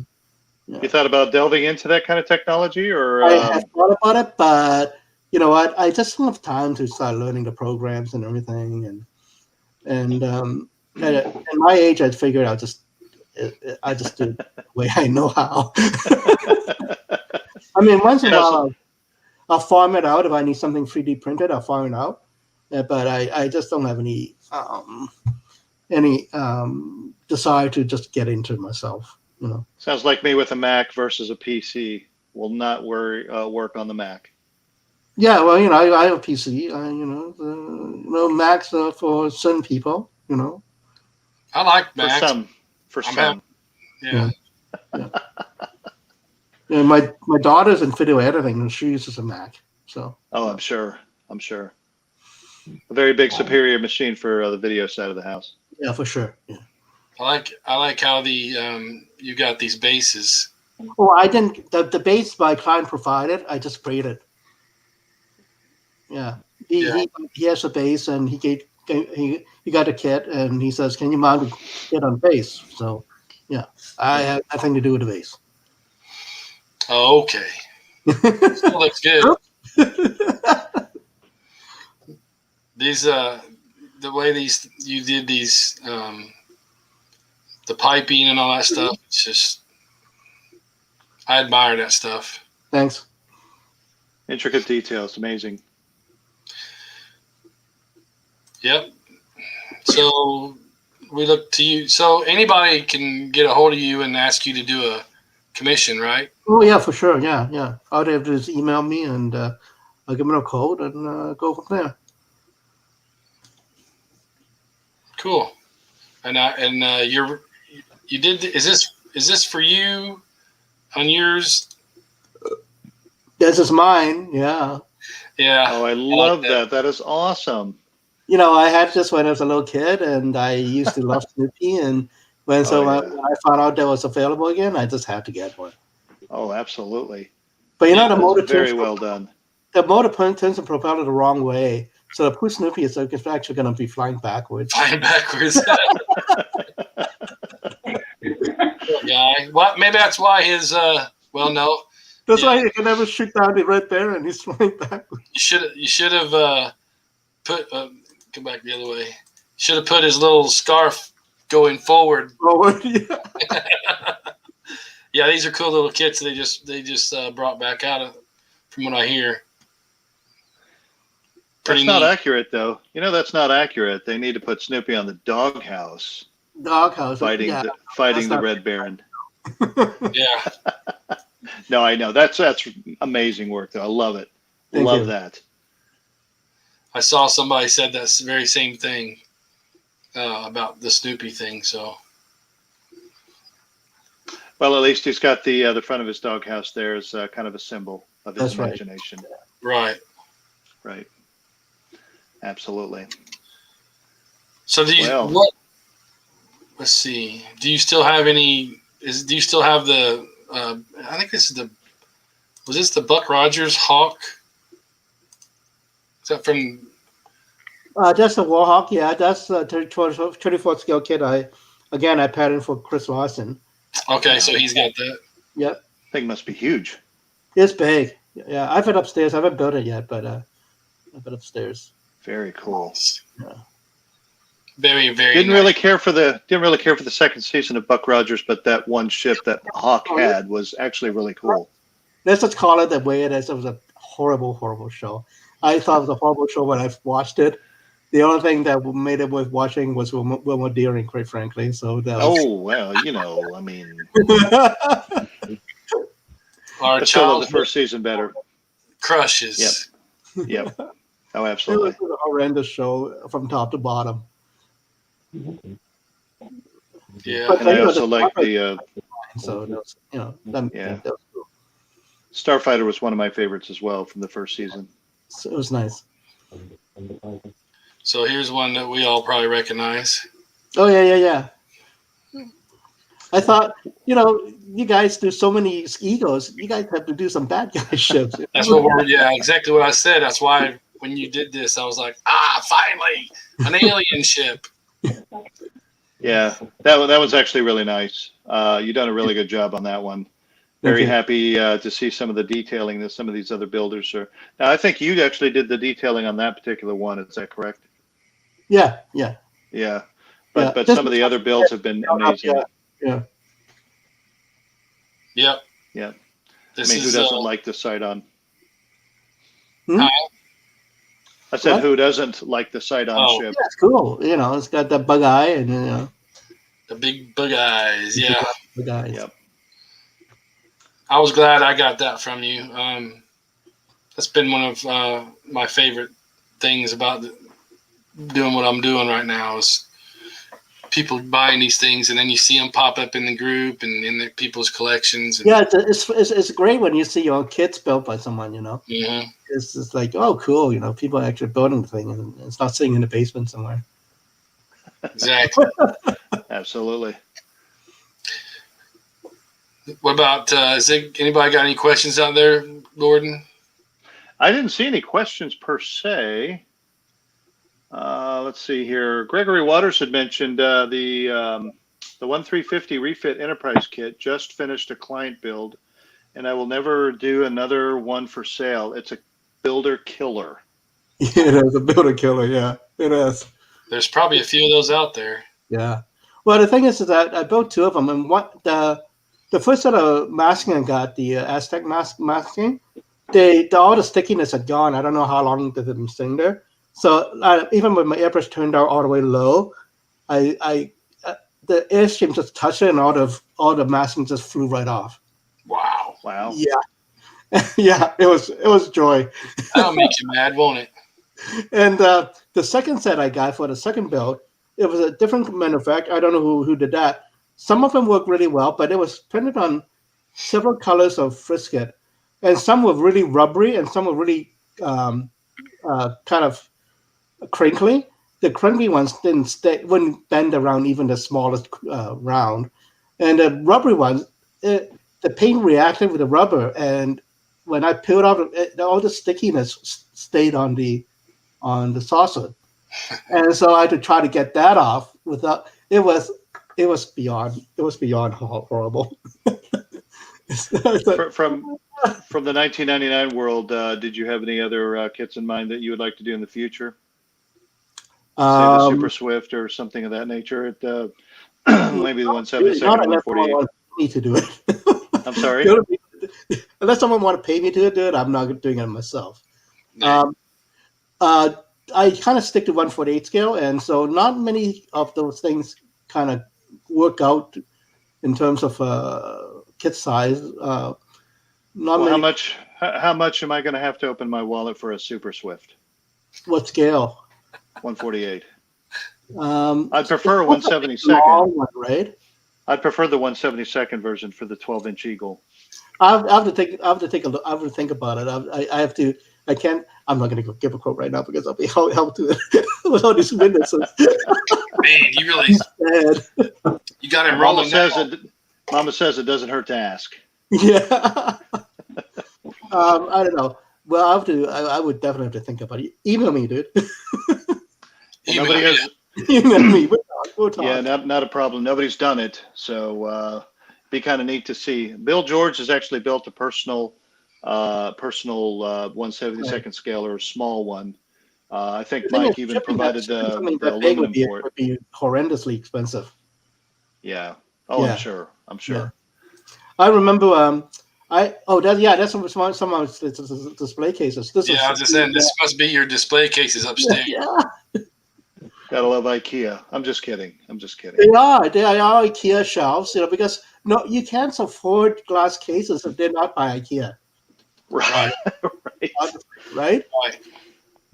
Yeah. You thought about delving into that kind of technology, or? I have thought about it, but you know what? I just don't have time to start learning the programs and everything, and at my age, I figured I just do it the way I know how. I mean, once in a while, I'll farm it out if I need something 3D printed. I'll farm it out, but I just don't have any desire to just get into it myself. Sounds like me with a Mac versus a PC. Will not work on the Mac. Yeah, well, I have a PC. Macs for certain people. I like Macs. For some. Yeah. Yeah. My daughter's in video editing, and she uses a Mac. So. Oh, I'm sure. A very big superior machine for the video side of the house. Yeah, for sure. Yeah. I like how the you got these bases. Well, I didn't. The base my client provided. I just sprayed it. Yeah, he has a base, and he got a kit, and he says, "Can you mount a kit on base?" So, yeah, I had nothing to do with the base. Oh, okay. Still looks good. These the way you did these the piping and all that stuff. It's just I admire that stuff. Thanks. Intricate details, amazing. Yep. So we look to you. So anybody can get a hold of you and ask you to do a commission, right? Oh yeah, for sure. Yeah. All they have to do is email me, and I'll give them a code and go from there. Cool. And you did. Is this for you on yours? This is mine. Yeah. Yeah. Oh, I love that. That is awesome. You know, I had this when I was a little kid, and I used to love Snoopy. And when I found out that was available again, I just had to get one. Oh, absolutely. But you know, the motor very well done. The motor turns the propeller the wrong way, so the poor Snoopy is actually going to be flying backwards. Flying backwards. Poor guy. Well, maybe that's why his. Well, no. That's why you can never shoot down the Red Baron. He's flying backwards. You should have put. Come back the other way. Should have put his little scarf going forward. Forward, yeah. Yeah, these are cool little kits. They just brought back out from what I hear. That's not accurate, though. You know, that's not accurate. They need to put Snoopy on the doghouse. Doghouse. Fighting the Red Baron. Yeah. No, I know. That's amazing work, though. I love it. Love that. I saw somebody said that very same thing about the Snoopy thing. So. Well, at least he's got the front of his doghouse there as kind of a symbol of his imagination. Right. Right. Absolutely. So let's see. Do you still have any? Do you still have the? I think this is was this the Buck Rogers Hawk? Is that from? That's the Warhawk. Yeah, that's the 24 scale kit. I patterned for Chris Lawson. Okay, so he's got that. Yep. Thing must be huge. It's big. Yeah, I've been upstairs. I haven't built it yet, but I've been upstairs. Very cool. Yeah. Very, very. Didn't really care for the second season of Buck Rogers, but that one ship that Hawk had was actually really cool. Let's just call it the way it is. It was a horrible, horrible show. I thought it was a horrible show when I watched it. The only thing that made it worth watching was Wilma Deering, quite frankly. So that was... Oh well, you know, I mean, our child the first season better. Crushes. Yep. Oh, absolutely. It was a horrendous show from top to bottom. Yeah, but I also like the. So that was, that was cool. Starfighter was one of my favorites as well from the first season. So it was nice. So here's one that we all probably recognize. Oh yeah. I thought, you guys do so many egos. You guys have to do some bad guy ships. That's what exactly what I said. That's why when you did this, I was like, finally, an alien ship. Yeah, that was actually really nice. You done a really good job on that one. Very happy to see some of the detailing that some of these other builders are. Now, I think you actually did the detailing on that particular one. Is that correct? Yeah. But some of the other builds have been amazing. Yeah. Yep. Yeah. Who doesn't like the sight on? I said, who doesn't like the sight on ship? Yeah, it's cool. It's got that bug eye and the big bug eyes. Yeah. Bug eyes. Yep. I was glad I got that from you. That's been one of my favorite things about doing what I'm doing right now is people buying these things, and then you see them pop up in the group and in the people's collections. And, Yeah, it's great when you see your own kids built by someone, Mhm. It's just like, oh, cool, people are actually building the thing, and it's not sitting in the basement somewhere. Exactly. Absolutely. What about, anybody got any questions out there, Gordon? I didn't see any questions per se. Let's see here. Gregory Waters had mentioned the 1350 refit enterprise kit. Just finished a client build, and I will never do another one for sale. It's a builder killer. It is a builder killer. Yeah, it is. There's probably a few of those out there. Yeah. Well, the thing is that I built two of them, and the first set of masking I got, the Aztec masking, all the stickiness had gone. I don't know how long they've been sitting there. So even with my airbrush turned out all the way low, the airstream just touched it, and all the masking just flew right off. Wow. Wow. Yeah, yeah, it was joy. That'll make you mad, won't it? And the second set I got for the second build, it was a different manufacturer. I don't know who did that. Some of them worked really well, but it was printed on several colors of frisket, and some were really rubbery, and some were really kind of crinkly. The crinkly ones wouldn't bend around even the smallest round, and the rubbery ones, the paint reacted with the rubber, and when I peeled off, all the stickiness stayed on the saucer, and so I had to try to get that off without. It was beyond horrible. From the 1999 world, did you have any other kits in mind that you would like to do in the future? Say the Super Swift or something of that nature. Maybe the 172nd, 148. Me to do it. I'm sorry. Unless someone want to pay me to do it, I'm not doing it myself. No. I kind of stick to 148 scale, and so not many of those things kind of work out in terms of kit size. Not Well, many. how much am I going to have to open my wallet for a Super Swift? What scale? 148. I'd prefer a 172nd. One, right? I'd prefer the 172nd version for the 12-inch Eagle. I have to take a look. I have to think about it. I have to. I can't. I'm not going to give a quote right now because I'll be held to it with all these witnesses. Man, you really you got him rolling. Mama says it doesn't hurt to ask. Yeah. I don't know. Well, I have to. I would definitely have to think about it. Email me, dude. Nobody has. Email me. We'll talk. Yeah, not a problem. Nobody's done it, so be kind of neat to see. Bill George has actually built a personal 1/72nd scale, or a small one. I think Mike even provided the aluminum for it. Would be horrendously expensive. Yeah. Oh, yeah. I'm sure. Yeah. I remember. That's some of the display cases. I was just saying, this must be your display cases upstairs. Yeah. Gotta love IKEA. I'm just kidding. They are IKEA shelves, because you can't afford glass cases if they're not by IKEA. Right. Right.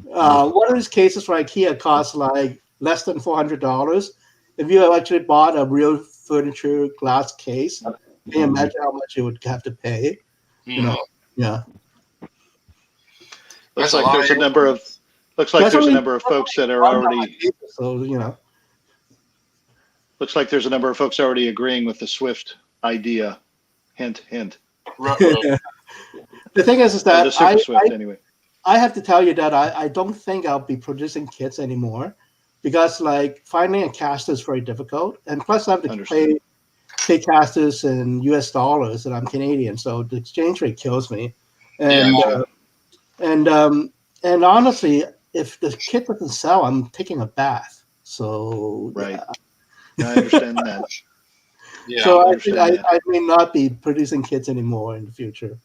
One of these cases for IKEA costs like less than $400. If you actually bought a real furniture glass case, can you imagine how much you would have to pay? Yeah. Looks like there's a number of folks that are already. So Looks like there's a number of folks already agreeing with the Swift idea. Hint, hint. The thing is that the Super Swift, anyway. I have to tell you that I don't think I'll be producing kits anymore, because finding a caster is very difficult, and plus I have to pay casters in US dollars, and I'm Canadian, so the exchange rate kills me. And and honestly, if the kit doesn't sell, I'm taking a bath. So right, I understand that. Yeah, so I may not be producing kits anymore in the future,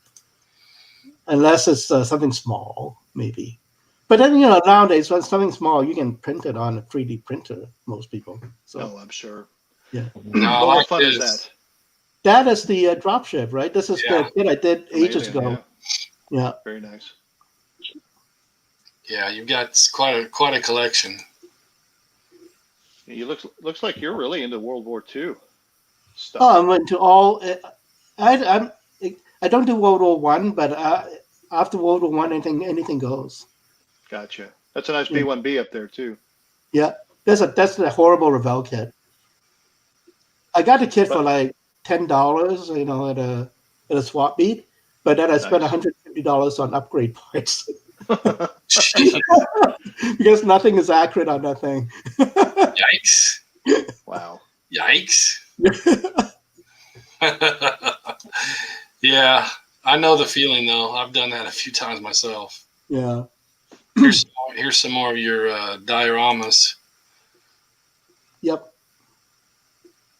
unless it's something small, maybe. But then nowadays, when something small, you can print it on a 3D printer. Most people. So I'm sure. Yeah. How fun is that? That is the dropship, right? This is the kit I did ages ago. Yeah. Very nice. Yeah, you've got quite a collection. You looks like you're really into World War II stuff. Oh, I'm into all. I'm I don't do World War One, but after World War One, anything goes. Gotcha. That's a nice Yeah. B1B up there too. Yeah, that's the horrible Revell kit. I got the kit for like $10, at a swap meet, but then I spent Nice. $150 on upgrade parts Jeez. because nothing is accurate on that thing. Yikes. Wow. Yikes. Yeah, I know the feeling though. I've done that a few times myself. Yeah. Here's some more of your dioramas. Yep.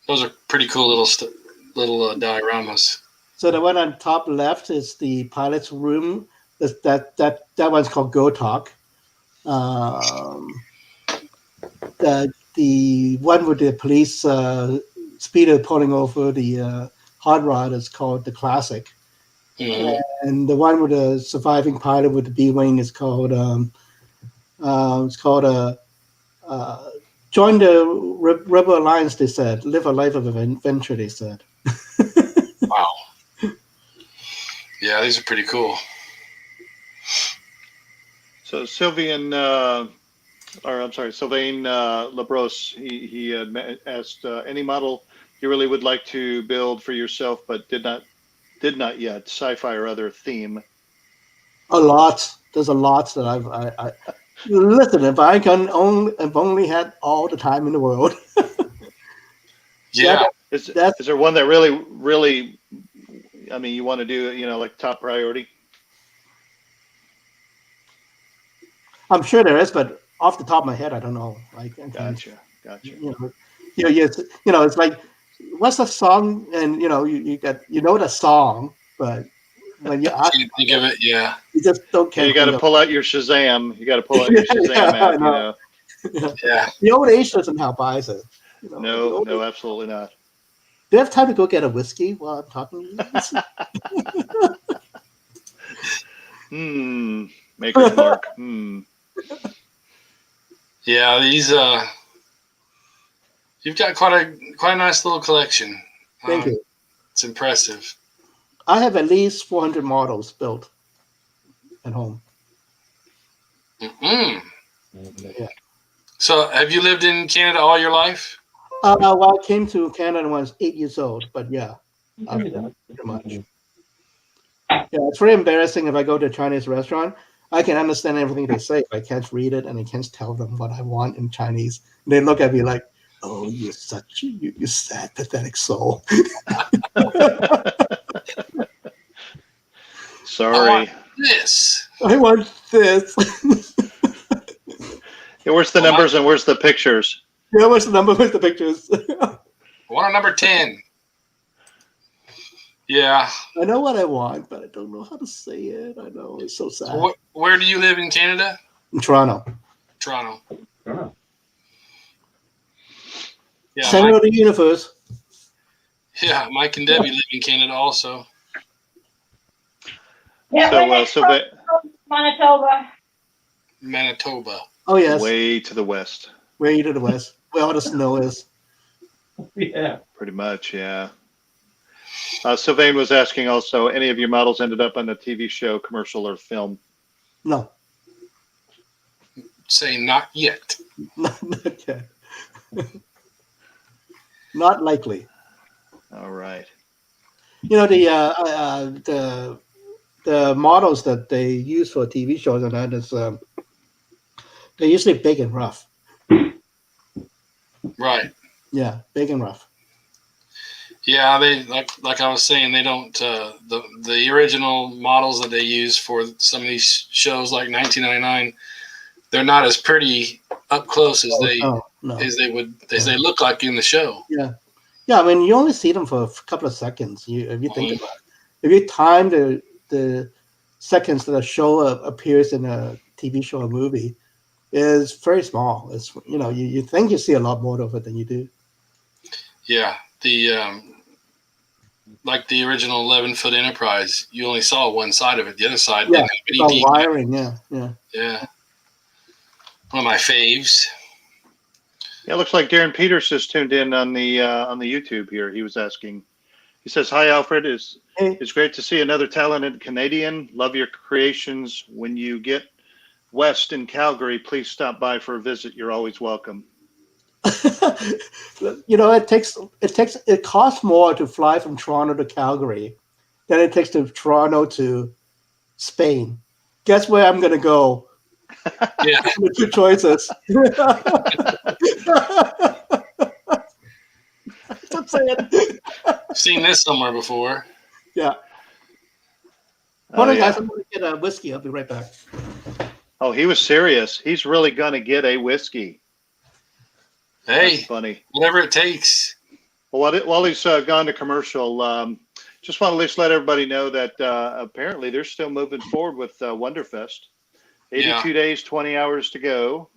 Those are pretty cool little dioramas. So the one on top left is the pilot's room. That one's called Go Talk. The one with the police speeder pulling over the hot rod is called the Classic. Mhm. And the one with the surviving pilot with the B-wing is called join the Rebel Alliance. They said, live a life of adventure. They said. Wow. Yeah, these are pretty cool. So Sylvain Labros, he had asked any model you really would like to build for yourself, but did not yet, sci-fi or other theme. A lot. There's a lot that I listen. If I can only had all the time in the world. Yeah. Is there one that really, I mean, you want to do, like top priority? I'm sure there is, but off the top of my head, I don't know. Gotcha. It's like, what's the song? And you know the song, but when you ask, Can't think of it. Yeah. you just don't care. You got to pull out your Shazam. You got to pull out your Shazam app. Yeah. The old age doesn't help either. No, absolutely not. Do you have time to go get a whiskey while I'm talking to you? Maker's Mark. Yeah, these you've got quite a nice little collection. Thank you. It's impressive. I have at least 400 models built at home. Mm-mm. Yeah. So, have you lived in Canada all your life? Well, I came to Canada when I was 8 years old, but yeah, after that, pretty much. Yeah, it's very embarrassing if I go to a Chinese restaurant. I can understand everything they say, but I can't read it and I can't tell them what I want in Chinese. They look at me like, "Oh, you sad, pathetic soul." Sorry. I want this. Yeah, where's the numbers and where's the pictures? Yeah, what's the number? Where's the pictures? I want a number 10. Yeah. I know what I want, but I don't know how to say it. I know, it's so sad. So where do you live in Canada? In Toronto. Toronto. Yeah, Center of the universe. Yeah, Mike and Debbie live in Canada also. Yeah, So Manitoba. Manitoba. Oh yes, way to the west. way to the west, where all the snow is. Yeah. Pretty much, yeah. Sylvain was asking also, any of your models ended up on a TV show, commercial, or film? No, Say not yet. not yet. Not likely. All right. The models that they use for TV shows and that is they're usually big and rough. Right. Yeah, big and rough. Yeah, they like I was saying, they don't the original models that they use for some of these shows like 1999, they're not as pretty up close as they look like in the show. Yeah. I mean, you only see them for a couple of seconds. If you think about it, if you time the seconds that a show appears in a TV show or movie, is very small. It's you think you see a lot more of it than you do. Yeah, the like the original 11-foot Enterprise, you only saw one side of it. The other side didn't have any all detail. wiring. Yeah. Yeah. One of my faves. Yeah, it looks like Darren Peters is tuned in on the YouTube here. He was asking. He says, "Hi, Alfred. It's great to see another talented Canadian. Love your creations. When you get west in Calgary, please stop by for a visit. You're always welcome." It costs more to fly from Toronto to Calgary than it takes to Toronto to Spain. Guess where I'm gonna go? Yeah. The two choices. I'm saying. Seen this somewhere before. Yeah. Hold on, guys. I'm gonna get a whiskey. I'll be right back. Oh, he was serious. He's really gonna get a whiskey. Hey, that's funny. Whatever it takes. Well, while he's gone to commercial, just want to at least let everybody know that apparently they're still moving forward with Wonderfest. 82 days, 20 hours to go.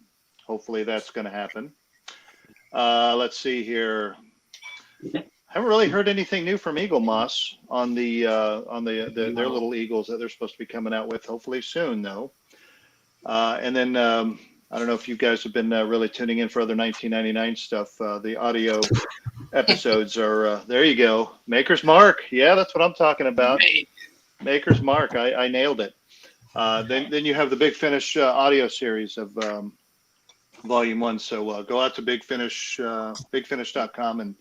Hopefully that's going to happen. Let's see here. Haven't really heard anything new from Eagle Moss on their little eagles that they're supposed to be coming out with. Hopefully soon, though. And then I don't know if you guys have been really tuning in for other 1999 stuff. The audio episodes are there. You go, Maker's Mark. Yeah, that's what I'm talking about. Maker's Mark. I nailed it. Then you have the Big Finish audio series of Volume 1. So go out to bigfinish.com and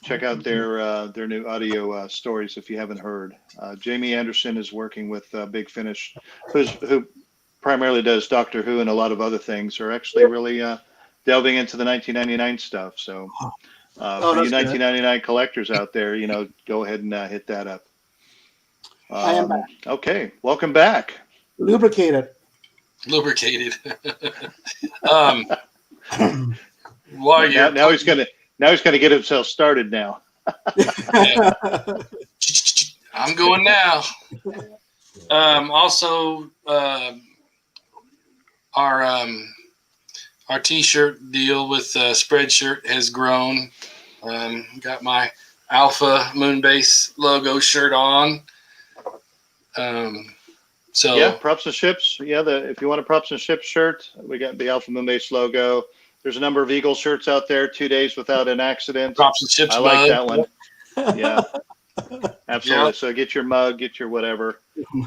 check out their new audio stories if you haven't heard. Jamie Anderson is working with Big Finish, who primarily does Doctor Who and a lot of other things. Are actually really delving into the 1999 stuff. So for you 1999 collectors out there, go ahead and hit that up. I am back. Okay, welcome back. Lubricated. Now he's gonna get himself started now. I'm going now. Also, our T-shirt deal with Spreadshirt has grown. Got my Alpha Moonbase logo shirt on. So yeah, Props and Ships. Yeah, if you want a Props and Ships shirt, we got the Alpha Moonbase logo. There's a number of Eagle shirts out there. 2 days without an accident. Props and Ships. I like that one. Yeah, absolutely. Yep. So get your mug, get your whatever.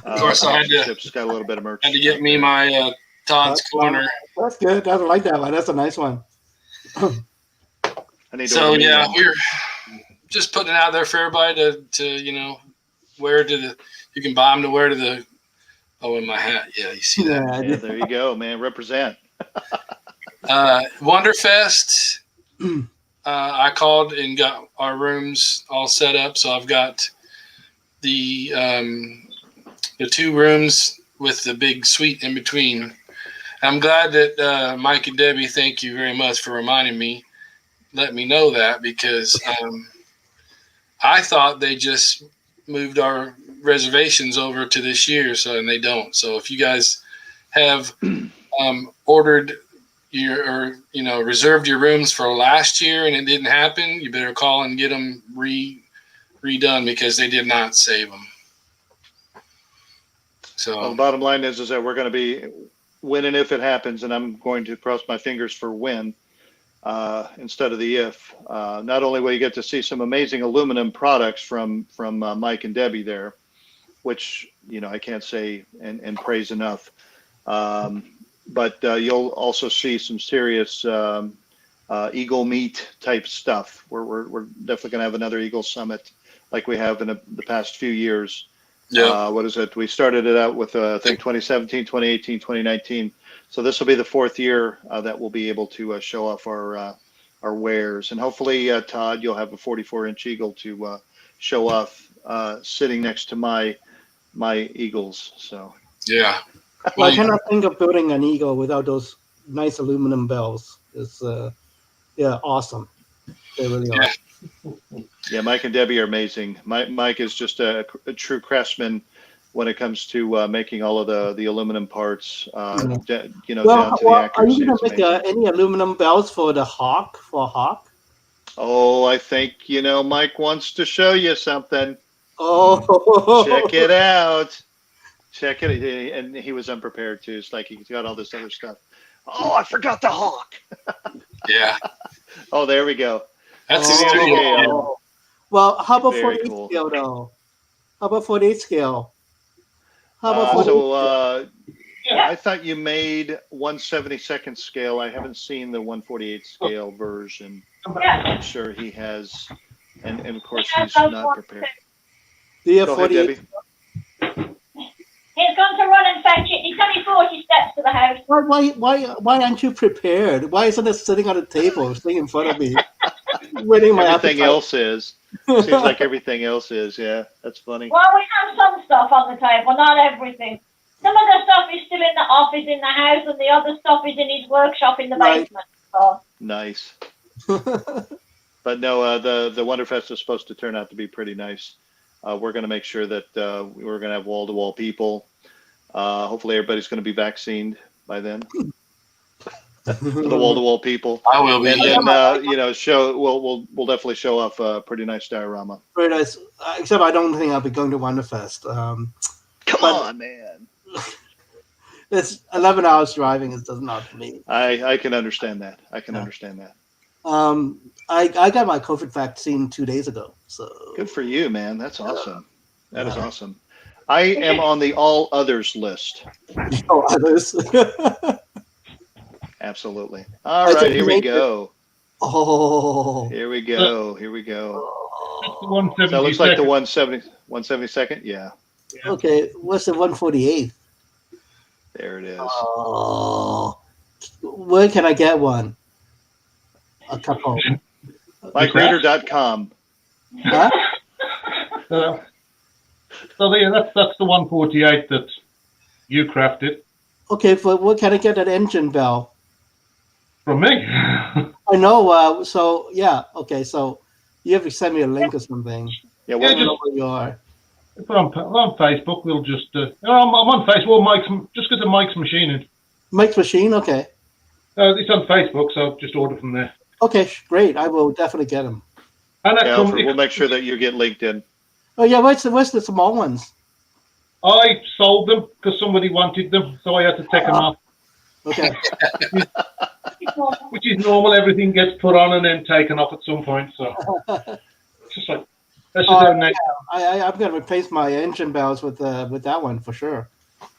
Of course, I had to. Ships got a little bit of merch. Had to get me my Todd's Corner. That's good. I like that one. That's a nice one. So yeah, we're just putting it out there for everybody to wear to the. You can buy them to wear to the. Oh, in my hat. Yeah, you see that? Yeah, there you go, man. Represent. Wonderfest. I called and got our rooms all set up, so I've got the 2 rooms with the big suite in between. I'm glad that Mike and Debbie, thank you very much for reminding me, let me know that, because I thought they just moved our reservations over to this year, and they don't. So if you guys have ordered reserved your rooms for last year and it didn't happen, you better call and get them redone, because they did not save them. So the bottom line is that we're going to be winning if it happens, and I'm going to cross my fingers for win instead of the if. Not only will you get to see some amazing aluminum products from Mike and Debbie there, which I can't say and praise enough, but you'll also see some serious Eagle meat type stuff. We're definitely going to have another Eagle Summit like we have in the past few years. Yeah. What is it? We started it out with, I think, 2017, 2018, 2019. So this will be the 4th year that we'll be able to show off our wares. And hopefully, Todd, you'll have a 44-inch Eagle to show off sitting next to my Eagles. So yeah. Well, I cannot think of building an Eagle without those nice aluminum bells. It's awesome. They really are. Yeah, Mike and Debbie are amazing. Mike is just a true craftsman when it comes to making all of the aluminum parts. Down to the accuracy. Are you going to make any aluminum bells for the Hawk? Oh, I think Mike wants to show you something. Oh, check it out. Check it, and he was unprepared too. It's like he's got all this other stuff. Oh, I forgot the Hawk. Yeah, Oh, there we go. that's Oh, a studio. okay. Yeah. Well, how about Very 48 cool. scale though? How about 48 scale? How about 48 So Yeah. I thought you made 1/72nd scale. I haven't seen the 1/48 scale version. Yeah. I'm sure he has, and of course He he's has those not ones prepared. Do you have Go ahead, 48? Debbie. He's gone to run and fetch it. He's only 40 steps to the house. Why aren't you prepared? Why isn't it sitting on a table, sitting in front of me, waiting my Everything appetite? else is. Seems like everything else is. Yeah, that's funny. Well, we have some stuff on the table, not everything. Some of the stuff is still in the office in the house, and the other stuff is in his workshop in the Right. basement. So, Nice. But no, the Wonderfest is supposed to turn out to be pretty nice. We're going to make sure that we're going to have wall-to-wall people. Hopefully, everybody's going to be vaccinated by then. For the wall-to-wall people, I will be. and Yeah. then we'll definitely show off a pretty nice diorama. Very nice. Except I don't think I'll be going to Wonderfest. Come But- on, man. It's 11 hours driving. It does not for me. I can understand that. I can Yeah. understand that. I got my COVID vaccine 2 days ago. So Good for you, man. That's awesome. That is Yeah. awesome. I am on the all others list. Oh, others. Absolutely. All I right, think here we we made go. Oh. Here we go. Here we go. The 170 So it looks like the 172nd. Yeah, Okay. What's the 148th? there it is. Oh. Where can I get one? A couple. MikeReader.com. Huh? So yeah, that's the 148 that you crafted Okay. But where can I get that engine bell? from me. I know. So yeah. Okay. So you have to send me a link or something. Yeah, I well, don't know where you are. But on Facebook, we'll just. I'm on Facebook. Mike's, just go to Mike's Machining. Mike's Machine. Okay. It's on Facebook, so just order from there. Okay. Great. I will definitely get them. And that yeah, comes, Alfred, we'll make sure that you get linked in. Oh yeah. Where's the small ones? I sold them because somebody wanted them, so I had to take them off. Okay. Which is normal. Everything gets put on and then taken off at some point. So it's just like that's just how next. I'm gonna replace my engine bells with that one for sure.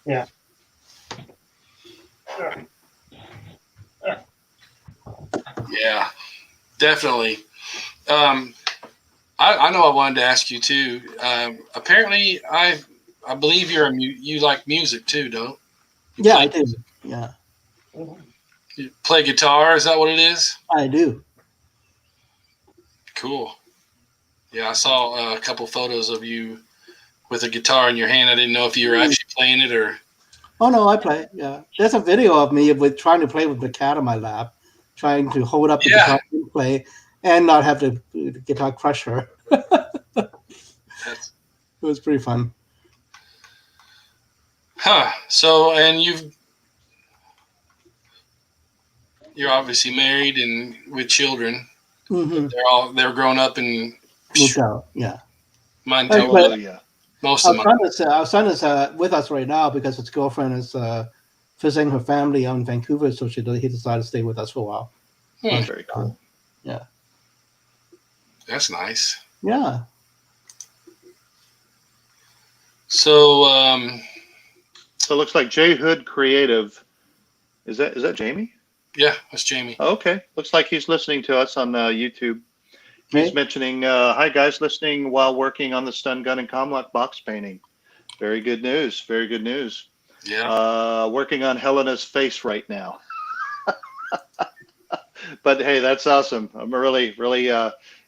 Yeah. Yeah, definitely. I know I wanted to ask you too. Apparently, I believe you like music too, don't? You Yeah, play, I do. Yeah, You play guitar? Is that what it is? I do. Cool. Yeah, I saw a couple photos of you with a guitar in your hand. I didn't know if you were actually playing it or. Oh no, I play. Yeah, there's a video of me with trying to play with the cat on my lap, trying to hold up the Yeah. guitar and play, and not have the guitar crush her. That's, It was pretty fun. So, and you're obviously married and with children. Mm-hmm. They're grown up and Moved out. Yeah. mine Hey, too. but- Hallelujah. Most of mine. Our son is with us right now because his girlfriend is visiting her family out in Vancouver, so he decided to stay with us for a while. Very cool. That's nice. Yeah. So, So it looks like J Hood Creative. Is that Jamie? yeah, that's Jamie. Okay. Looks like he's listening to us on YouTube. He's Okay. mentioning, hi guys, listening while working on the stun gun and comlock box painting. Very good news. Very good news. Yeah. Working on Helena's face right now. But hey, that's awesome. I'm really, really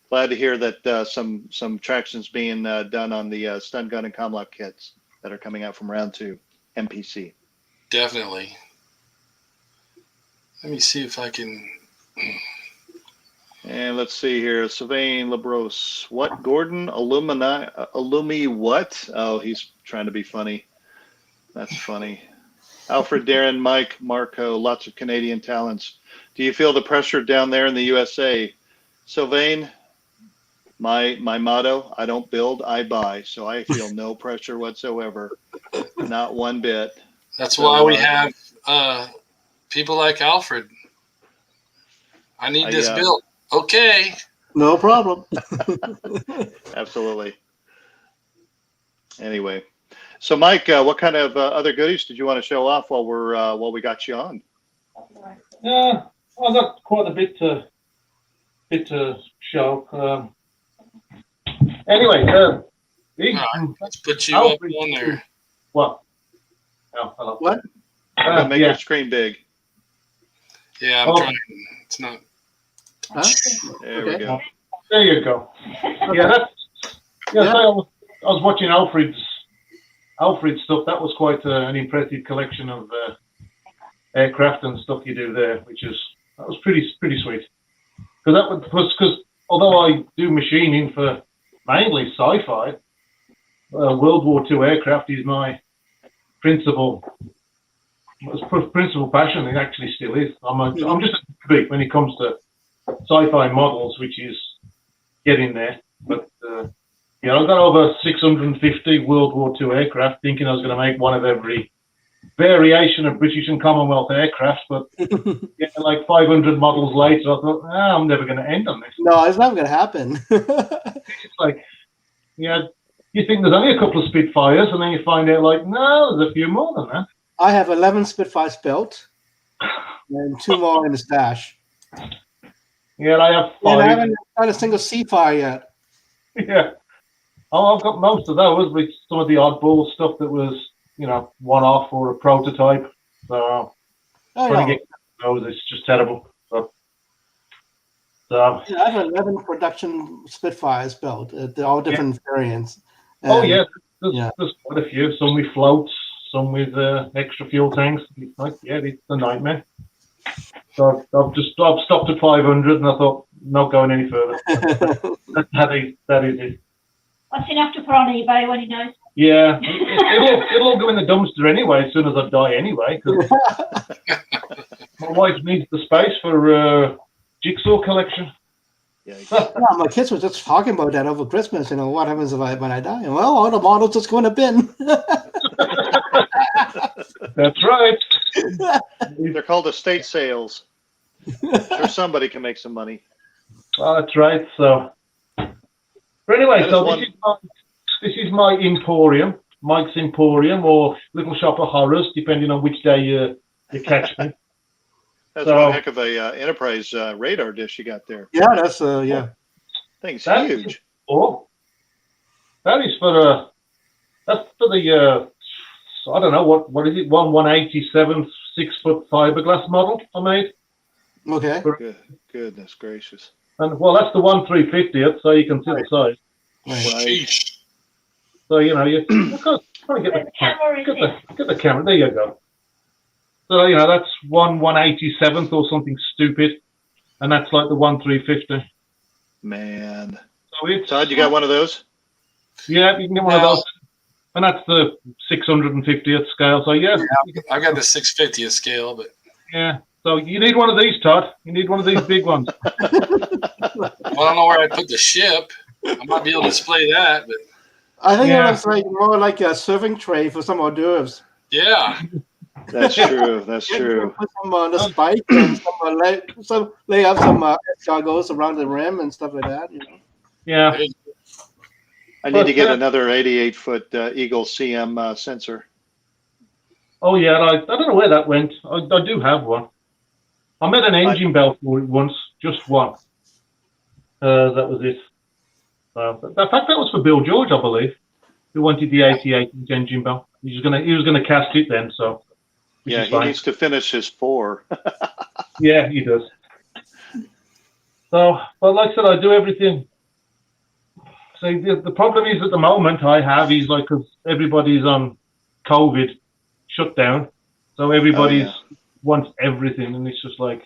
glad to hear that some traction's being done on the stun gun and comlock kits that are coming out from round 2, MPC. Definitely. Let me see if I can. And let's see here, Sylvain Labros. What, Gordon? Illumi what? Oh, he's trying to be funny. That's funny. Alfred, Darren, Mike, Marco, lots of Canadian talents. Do you feel the pressure down there in the USA? Sylvain, my motto, I don't build, I buy. So I feel no pressure whatsoever. Not one bit. That's So, why we have people like Alfred. I need this built. Okay. No problem. Absolutely. Anyway, so Mike, what kind of other goodies did you want to show off while we got you on? Yeah, I've got quite a bit to show. Anyway, let's put you up on there. What? Oh, hello. What? Make your screen big. Yeah, I'm trying. It's not. Huh? There we go. There you go. Yeah, so I was watching Alfred's stuff. That was quite an impressive collection of aircraft and stuff you do there, that was pretty sweet. Because although I do machining for mainly sci-fi, World War II aircraft is my principal passion. It actually still is. I'm just a big when it comes to sci-fi models, which is getting there. But I've got over 650 World War II aircraft, thinking I was going to make one of every variation of British and Commonwealth aircraft, but like 500 models later, I thought, I'm never going to end on this. No, it's not going to happen. It's like, you think there's only a couple of Spitfires, and then you find out, like, no, there's a few more than that. I have 11 Spitfires built, and 2 more in the stash. Yeah, I have 5. And I haven't got a single Seafire yet. Yeah. Oh, I've got most of those with some of the oddball stuff that was, one-off or a prototype. So trying to get those, it's just terrible. So I have 11 production Spitfires built. They're all different variants. And, there's quite a few. Some with floats, some with extra fuel tanks. It's a nightmare. So I've stopped at 500, and I thought, not going any further. that is it. What's enough to put on eBay when he knows? Yeah, it'll all go in the dumpster anyway as soon as I die anyway. Cause my wife needs the space for jigsaw collection. Yeah, my kids were just talking about that over Christmas. What happens when I die? Well, all the models just go in a bin. That's right. They're called estate sales. Sure, somebody can make some money. Oh, that's right. So, but anyway, this is my Emporium, Mike's Emporium, or Little Shop of Horrors, depending on which day you catch me. That's one heck of a Enterprise radar dish you got there. Yeah, that's Thing's huge. That is that's for the I don't know what is it, 1/187 6-foot fiberglass model I made. Okay. Goodness gracious. And that's the 1/350th, so you can see the size. Right. So you trying to get the camera. There you go. So that's 1/187th or something stupid, and that's like the 1/350. Man. So it's Todd, you got one of those? Yeah, you can get one of those, and that's the 650th scale. So I got the 650th scale, but So you need one of these, Todd. You need one of these big ones. I don't know where I put the ship. I might be able to display that, but I think it was more like a serving tray for some hors d'oeuvres. Yeah. That's true. That's true. Put some on the spike and lay up some escargots around the rim and stuff like that. Yeah. I need to get another 88-foot Eagle CM sensor. Oh yeah, I don't know where that went. I do have one. I made an engine bell for it once, just one. That was it. In fact, that was for Bill George, I believe, who wanted the 88-inch engine bell. He was gonna cast it then. So yeah, he needs to finish his 4. Yeah, he does. So, but like I said, I do everything. So the problem is at the moment is like because everybody's on COVID shutdown, so everybody's wants everything, and it's just like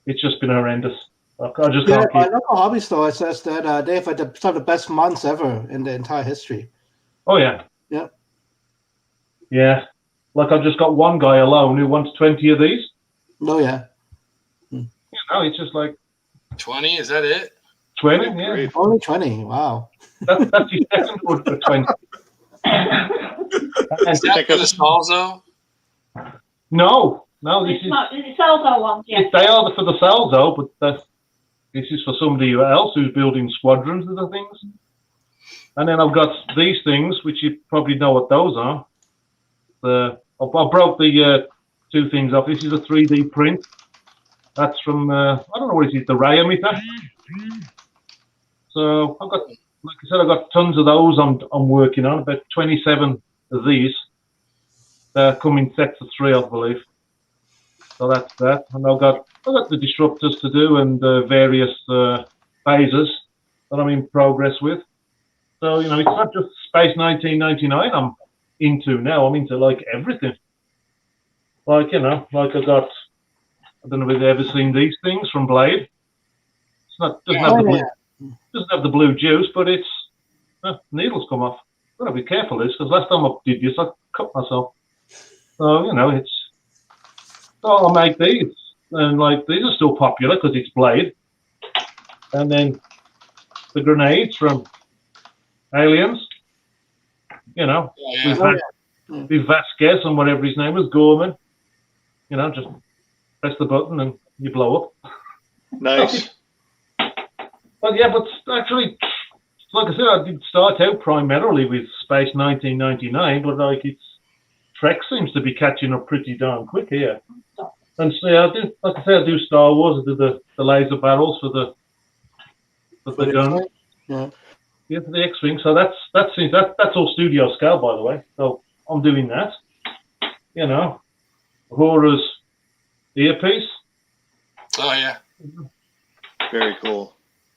it's just been horrendous. I just can't keep. My local hobby store says that they've had some of the best months ever in the entire history. Oh yeah. Yeah. Yeah. Like I've just got one guy alone who wants 20 of these. Oh yeah. It's just like 20. Is that it? 20. Yeah. Only 20. Wow. That's his second order for 20. Is that for the Salzo? No, No, this Is it Salzo ones? Yeah. they are for the Salzo, but this is for somebody else who's building squadrons of the things. And then I've got these things, which you probably know what those are. I broke the two things off. This is a 3D print. That's from, I don't know what it is, the ray emitter. So I've got, like I said, I've got tons of those I'm working on, about 27 of these. They come in sets of 3, I believe. So that's that. And I've got the disruptors to do and various phases that I'm in progress with. So, you know, it's not just Space 1999 I'm into now. I'm into, like, everything. Like, you know, like I don't know if you've ever seen these things from Blade. It's not, doesn't have the blue juice, but it's, needles come off. I've got to be careful of this, because last time I did this, I cut myself. So, you know, so I'll make these. And, like, these are still popular because it's Blade. And then the grenades from Aliens, you know, with Vasquez and whatever his name was, Gorman. You know, just press the button and you blow up. Nice. But yeah, but actually, like I said, I did start out primarily with Space 1999, but like Trek seems to be catching up pretty darn quick here. And so yeah, I do Star Wars. I do the laser barrels for the gun. Yeah, for the X-wing. So that's all studio scale, by the way. So I'm doing that. You know, Aurora's earpiece. Oh yeah. Very cool.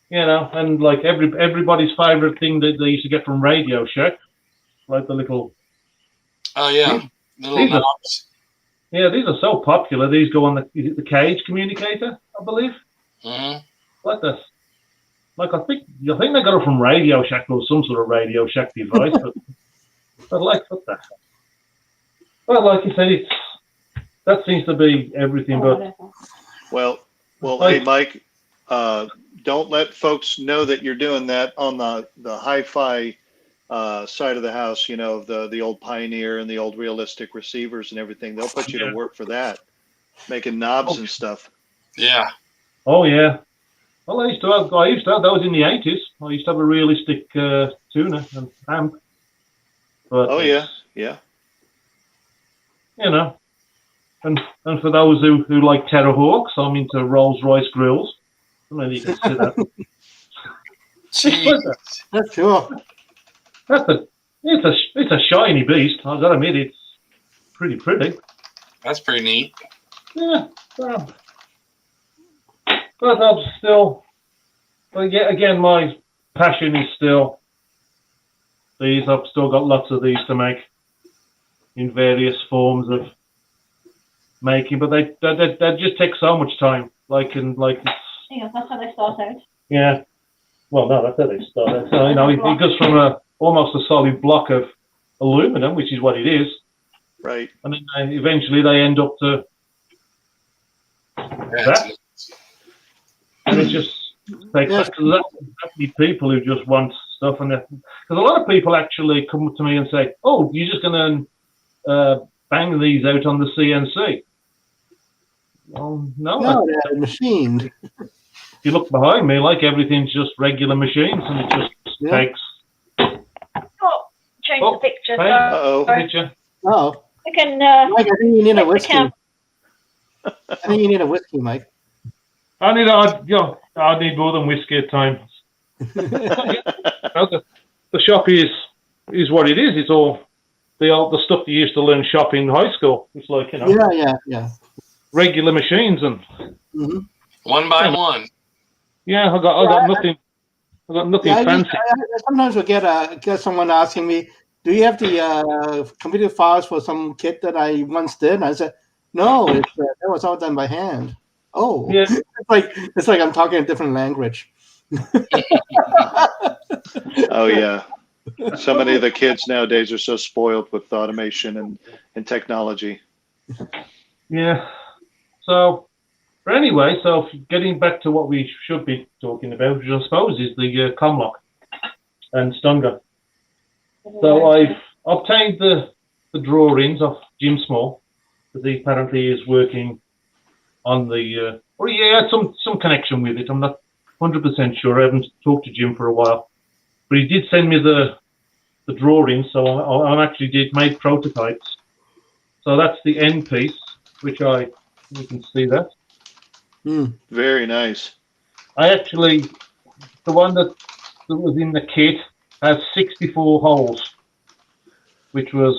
You know, and like everybody's favorite thing that they used to get from Radio Shack, like the little. Oh yeah, little knobs. Yeah, these are so popular. These go on the cage communicator, I believe. Mm-hmm. Like this. Like I think they got it from Radio Shack or some sort of Radio Shack device, but like what the hell? Well, like you said, that seems to be everything. But well, hey Mike, don't let folks know that you're doing that on the hi-fi side of the house. You know, the old Pioneer and the old realistic receivers and everything. They'll put you to work for that, making knobs and stuff. Yeah. Oh yeah. Well, I used to have those in the 80s. I used to have a realistic tuner and amp. But, yeah. You know, and for those who like Terrahawks, I'm into Rolls-Royce grills. I mean, you can see that. That's sure. It's a shiny beast. I've got to admit, it's pretty. That's pretty neat. Yeah. But I'm still, again, my passion is still these. I've still got lots of these to make in various forms of making, but they just take so much time. Yeah, that's how they start out. Yeah. Well, no, that's how they start out. So, you know, it goes from almost a solid block of aluminum, which is what it is. Right. And then eventually they end up to that. And it just takes that many people who just want stuff, and because a lot of people actually come up to me and say, "Oh, you're just going to bang these out on the CNC?" Well, no, they're machined. If you look behind me, like everything's just regular machines, and it just takes. Oh, change the picture. Picture. Oh, we can. Mike, I think you need a whiskey. I think you need a whiskey, Mike. I need more than whiskey at times. The shop is what it is. It's all the stuff you used to learn shop in high school. It's like, you know, yeah, regular machines and one by one. Yeah, I got nothing. I got nothing fancy. I sometimes will get someone asking me, "Do you have the computer files for some kit that I once did?" And I said, "No, that was all done by hand." Oh, yeah. It's like I'm talking a different language. Oh yeah, so many of the kids nowadays are so spoiled with automation and technology. Yeah. So anyway, getting back to what we should be talking about, which I suppose is the Comlock and Stunga. So I've obtained the drawings of Jim Small, because he apparently is working on the. Or he had some connection with it. I'm not 100% sure. I haven't talked to Jim for a while, but he did send me the drawings, so I actually made prototypes. So that's the end piece, which you can see that. Very nice. I actually, the one that was in the kit has 64 holes, which was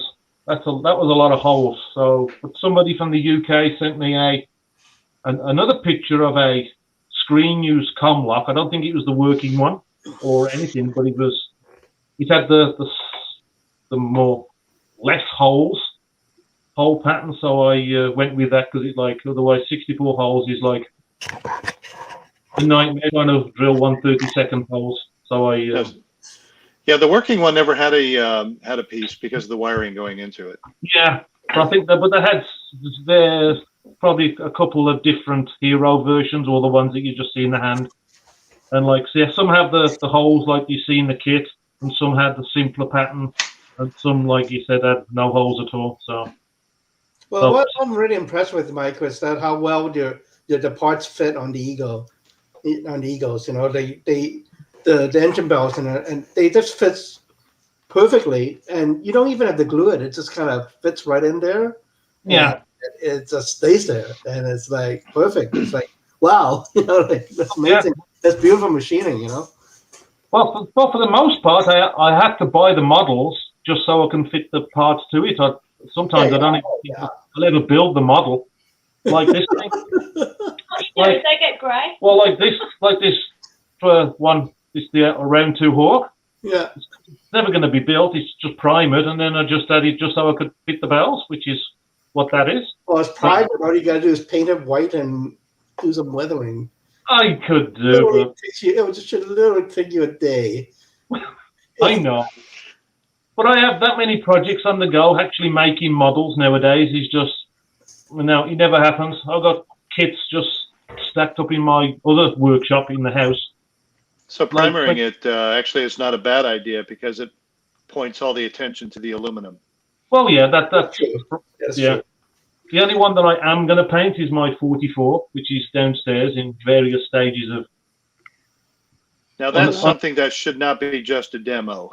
that was a lot of holes. So, but somebody from the UK sent me another picture of a screen used com lock. I don't think it was the working one or anything, but it had the more less hole pattern. So I went with that because otherwise 64 holes is like a nightmare trying to drill 1/32 holes. So yeah, the working one never had a piece because of the wiring going into it. Yeah, I think that, but there's probably a couple of different hero versions, or the ones that you just see in the hand. And some have the holes like you see in the kit, and some had the simpler pattern, and some, like you said, had no holes at all. Well, what I'm really impressed with, Mike, is that how well the parts fit on the Eagles. The engine belts and they just fits perfectly, and you don't even have to glue it. It just kind of fits right in there. Yeah, it just stays there, and it's like perfect. It's like wow, that's amazing. Yeah. That's beautiful machining, Well, for the most part, I have to buy the models just so I can fit the parts to it. Sometimes I don't even think I'll ever build the model like this thing. They get grey. Well, like this for one. It's the round 2 Hawk. Yeah. It's never going to be built. It's just primered, and then I just added just so I could fit the bells, which is what that is. Well, it's primered. All you got to do is paint it white and do some weathering. I could do it should literally take you a day. I know. But I have that many projects on the go. Actually making models nowadays is just, it never happens. I've got kits just stacked up in my other workshop in the house. So primering it actually is not a bad idea because it points all the attention to the aluminum. Well, yeah, that's true. True. The only one that I am going to paint is my 44, which is downstairs in various stages of. Now that's something that should not be just a demo.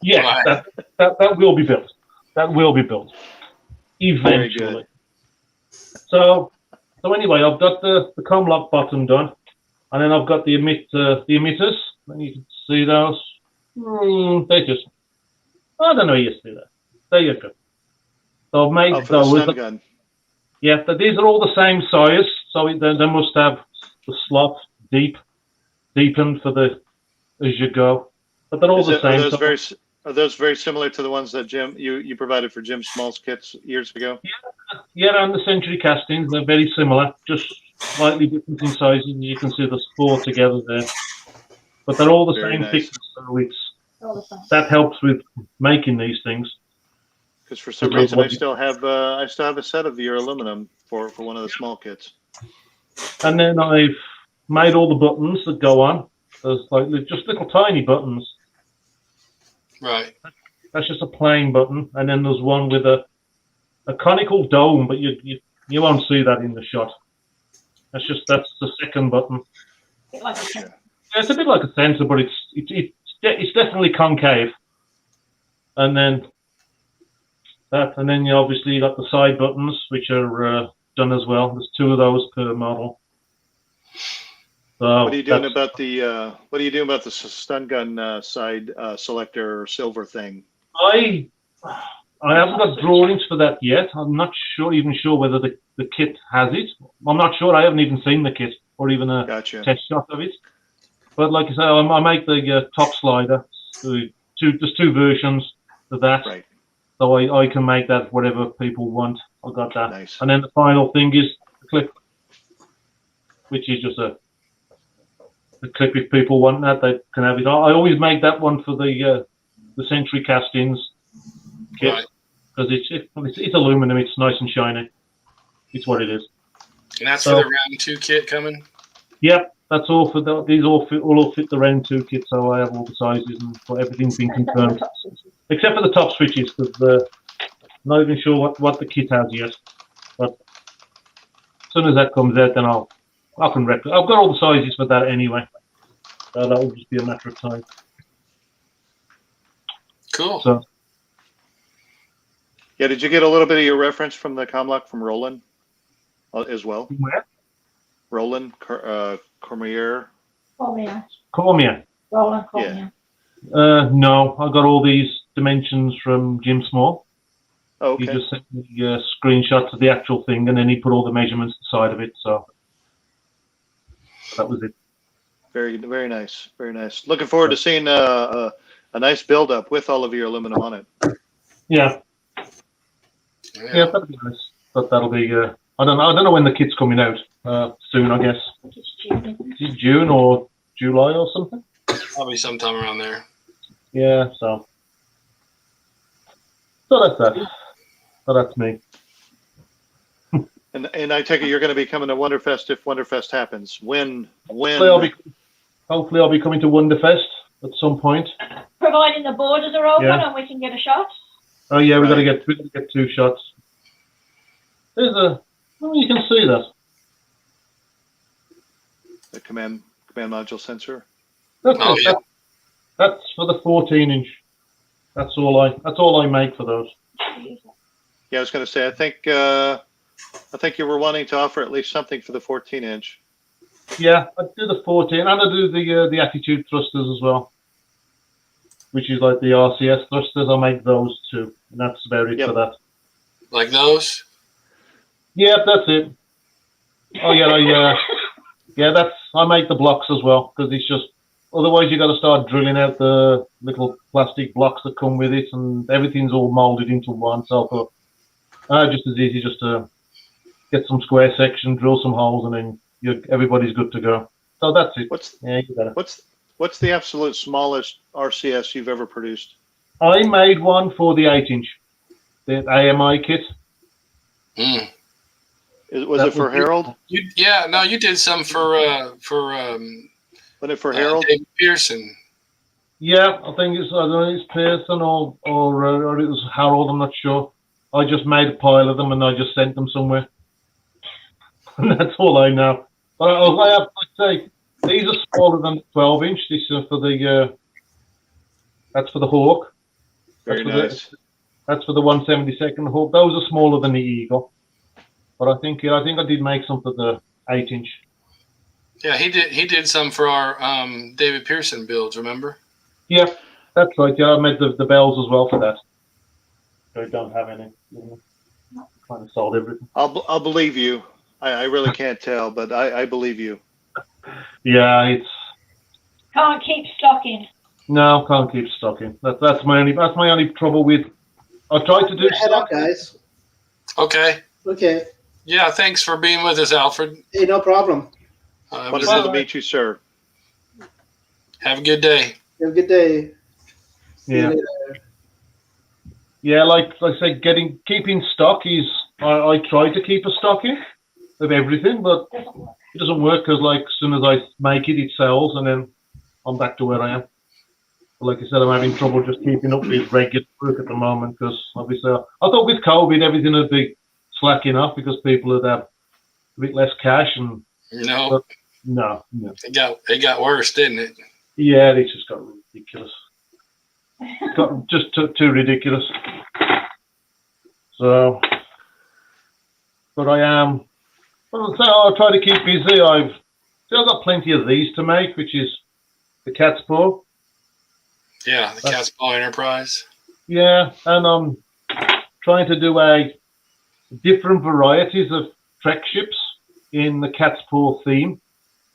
Yeah, that will be built. That will be built eventually. So anyway, I've got the comlock bottom done. And then I've got the emitters. And you can see those. They just, I don't know, you see that. There you go. So I've made those. The stun gun. Yeah, these are all the same size. So they must have the slot deepened for as you go. But they're all the same. Are those very similar to the ones that Jim you provided for Jim Small's kits years ago? Yeah, and the Century castings, they're very similar, just slightly different in sizes. You can see the 4 together there, but they're all the same thickness. So that helps with making these things. Because for some reason I still have a set of your aluminum for one of the small kits. And then I've made all the buttons that go on. There's just little tiny buttons. Right. That's just a plain button, and then there's one with a conical dome, but you won't see that in the shot. That's the second button. It's a bit like a sensor, but it's definitely concave. And then you obviously got the side buttons, which are done as well. There's 2 of those per model. So what are you doing about the stun gun side selector silver thing? I haven't got drawings for that yet. I'm not even sure whether the kit has it. I'm not sure. I haven't even seen the kit or even a test shot of it. But like I say, I make the top slider. There's 2 versions of that. Right. So I can make that whatever people want. I got that. Nice. And then the final thing is the clip, which is just a clip. If people want that, they can have it. I always make that one for the Century castings kit because it's aluminum. It's nice and shiny. It's what it is. And that's for the round 2 kit coming. Yep, that's all for these. All fit the round 2 kit. So I have all the sizes and everything's been confirmed, except for the top switches because Not even sure what the kit has yet. But as soon as that comes out, then I can I've got all the sizes for that anyway. So that will just be a matter of time. Cool. So Yeah, did you get a little bit of your reference from the Comlock from Roland as well? where? Roland Cormier. Cormier. Cormier. Roland Cormier. No, I got all these dimensions from Jim Small. Oh, He okay. just sent me screenshots of the actual thing, and then he put all the measurements inside of it. So that was it. Very, very nice. Very nice. Looking forward to seeing a nice build up with all of your aluminum on it. Yeah, that'll be nice. But that'll be. I don't know when the kit's coming out. Soon, I guess. It's June. Is it June or July or something? Probably sometime around there. Yeah. So that's that. So that's me. And I take it you're going to be coming to Wonderfest if Wonderfest happens. When? Hopefully I'll be coming to Wonderfest at some point. Providing the borders are open Yeah. and we can get a shot. Oh yeah, we got to Right. get 2 shots. There's you can see that. The command module sensor. That's Oh, it. yeah. That's for the 14-inch. That's all I make for those. Yeah, I was going to say. I think you were wanting to offer at least something for the 14-inch. Yeah, I do the 14, and I do the attitude thrusters as well, which is like the RCS thrusters. I make those too, and that's about it Yep. for that. Like those? Yeah, that's it. Oh yeah, I make the blocks as well, because it's just otherwise you got to start drilling out the little plastic blocks that come with it, and everything's all molded into one. So I thought, just as easy just to get some square section, drill some holes, and then everybody's good to go. So that's it. You got it. What's the absolute smallest RCS you've ever produced? I made one for the 8-inch, the AMI kit. Mm. Was it for Harold? You did some for Was it for Harold? David Pearson. Yeah, I think it's Pearson or it was Harold. I'm not sure. I just made a pile of them and I just sent them somewhere. And that's all I know. But I have to say, these are smaller than the 12-inch. This is for the that's for the Hawk. Very nice. That's for the 172nd Hawk. Those are smaller than the Eagle. But I think I did make some for the 8-inch. Yeah, he did some for our David Pearson builds. Remember? Yeah, that's right. Yeah, I made the bells as well for that. I don't have any. Kind of sold everything. I'll believe you. I really can't tell, but I believe you. Yeah, it's Can't keep stocking. no, can't keep stocking. That's my only trouble with. I tried to do Head up, guys. Okay. Okay. Yeah. Thanks for being with us, Alfred. Hey, no problem. Wonderful to meet you, sir. Have a good day. Have a good day. See you Yeah. later. Yeah, like I said, keeping stock is. I try to keep a stocking of everything, but it doesn't work because like as soon as I make it, it sells, and then I'm back to where I am. But like I said, I'm having trouble just keeping up with regular work at the moment because obviously I thought with COVID everything would be slacking off because people would have a bit less cash and No, no. it got worse, didn't it? Yeah, it just got ridiculous. Got just too ridiculous. So, but I am. Well, so I'll try to keep busy. I've got plenty of these to make, which is the cat's paw. Yeah, the Cat's Paw Enterprise. Yeah, and I'm trying to do a different varieties of Trek ships in the cat's paw theme.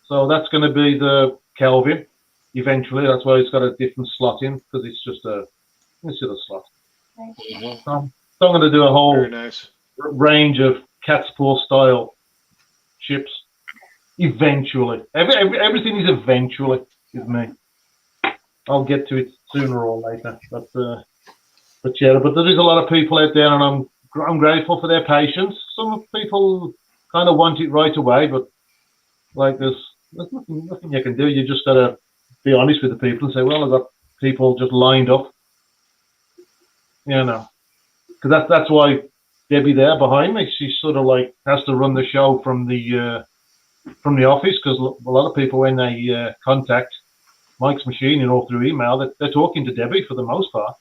So that's going to be the Kelvin. Eventually, that's why it's got a different slot in because it's just a slot. Mm-hmm. So I'm going to do a whole Very nice. range of cat's paw style ships. Eventually, everything is eventually with me. I'll get to it sooner or later, but yeah, but there is a lot of people out there, and I'm grateful for their patience. Some people kind of want it right away, but like there's nothing you can do. You just gotta be honest with the people and say, well, I've got people just lined up, because because that's why Debbie there behind me. She sort of like has to run the show from the office, because a lot of people, when they contact Mike's machine and all through email, they're talking to Debbie for the most part.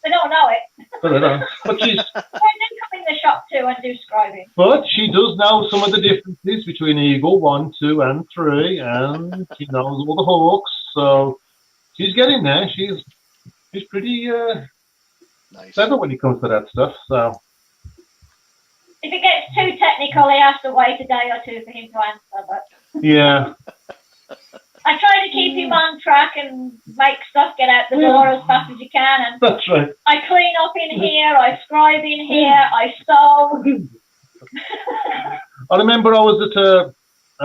They don't know it. But they don't. But They do come in the shop too and do scribing. But she does know some of the differences between Eagle 1, 2, and 3, and she knows all the hawks. So she's getting there. She's pretty Nice. clever when it comes to that stuff. So If it gets too technical, he has to wait a day or two for him to answer. But yeah, I try to keep him on track and make stuff get out the door as fast as you can. And that's right. I clean up in here, I scribe in here, I sew. I remember I was at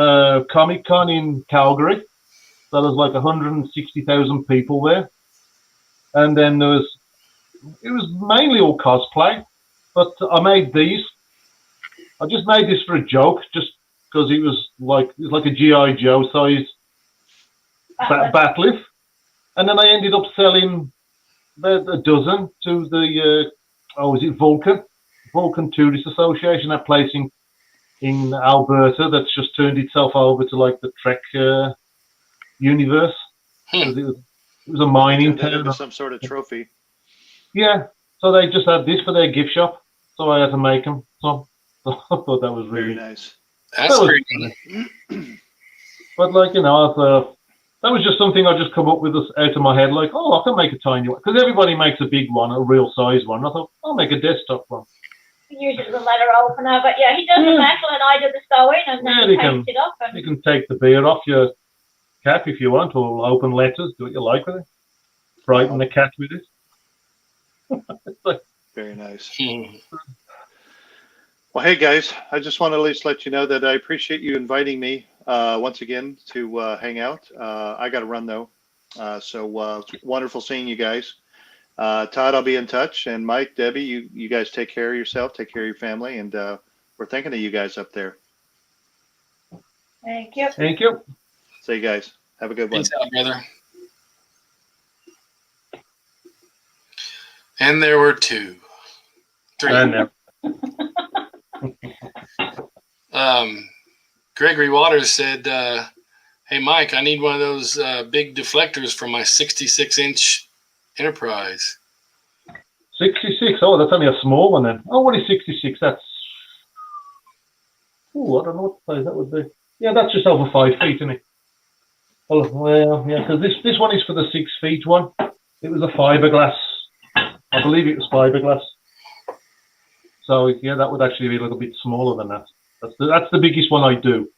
a Comic Con in Calgary. There was like 160,000 people there, and then it was mainly all cosplay. But I made these. I just made this for a joke, just because it was like a GI Joe size Batliff, and then I ended up selling a dozen to the was it Vulcan Tourist Association, that place in Alberta that's just turned itself over to like the Trek universe. It was a mining town. Some sort of trophy. Yeah, so they just had this for their gift shop, so I had to make them. So I thought that was really very nice. That's pretty funny. But like, you know, that was just something I just come up with out of my head. Like, oh, I can make a tiny one, because everybody makes a big one, a real size one. I thought I'll make a desktop one. Use it as a letter opener, but yeah, he does the metal and I do the sewing, and then he paints it up. And you can take the beer off your cap if you want, or open letters, do what you like with it. Frighten the cat with it. Very nice. Well, hey guys, I just want to at least let you know that I appreciate you inviting me once again to hang out. I got to run though, so it's wonderful seeing you guys. Todd, I'll be in touch, and Mike, Debbie, you guys take care of yourself, take care of your family, and we're thinking of you guys up there. Thank you. Thank you. See you guys. Have a good one. Peace out, brother. And there were 2, 3. Gregory Waters said, hey, Mike, I need one of those big deflectors for my 66-inch Enterprise. 66? Oh, that's only a small one then. Oh, what is 66? That's... Oh, I don't know what size that would be. Yeah, that's just over 5 feet, isn't it? Well, yeah, because this one is for the 6 feet one. It was a fiberglass. I believe it was fiberglass. So, yeah, that would actually be a little bit smaller than that. That's the biggest one I do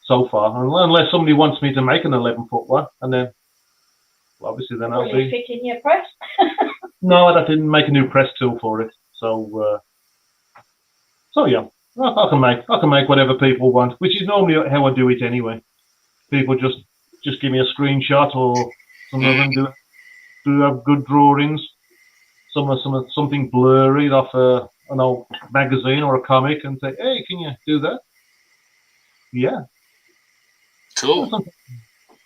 so far, unless somebody wants me to make an 11-foot one, and then obviously then I'll be. Fit in your press? No, I didn't make a new press tool for it, so yeah, I can make whatever people want, which is normally how I do it anyway. People just give me a screenshot, or some of them do have good drawings. Something blurry off an old magazine or a comic, and say, hey, can you do that? Yeah. Cool.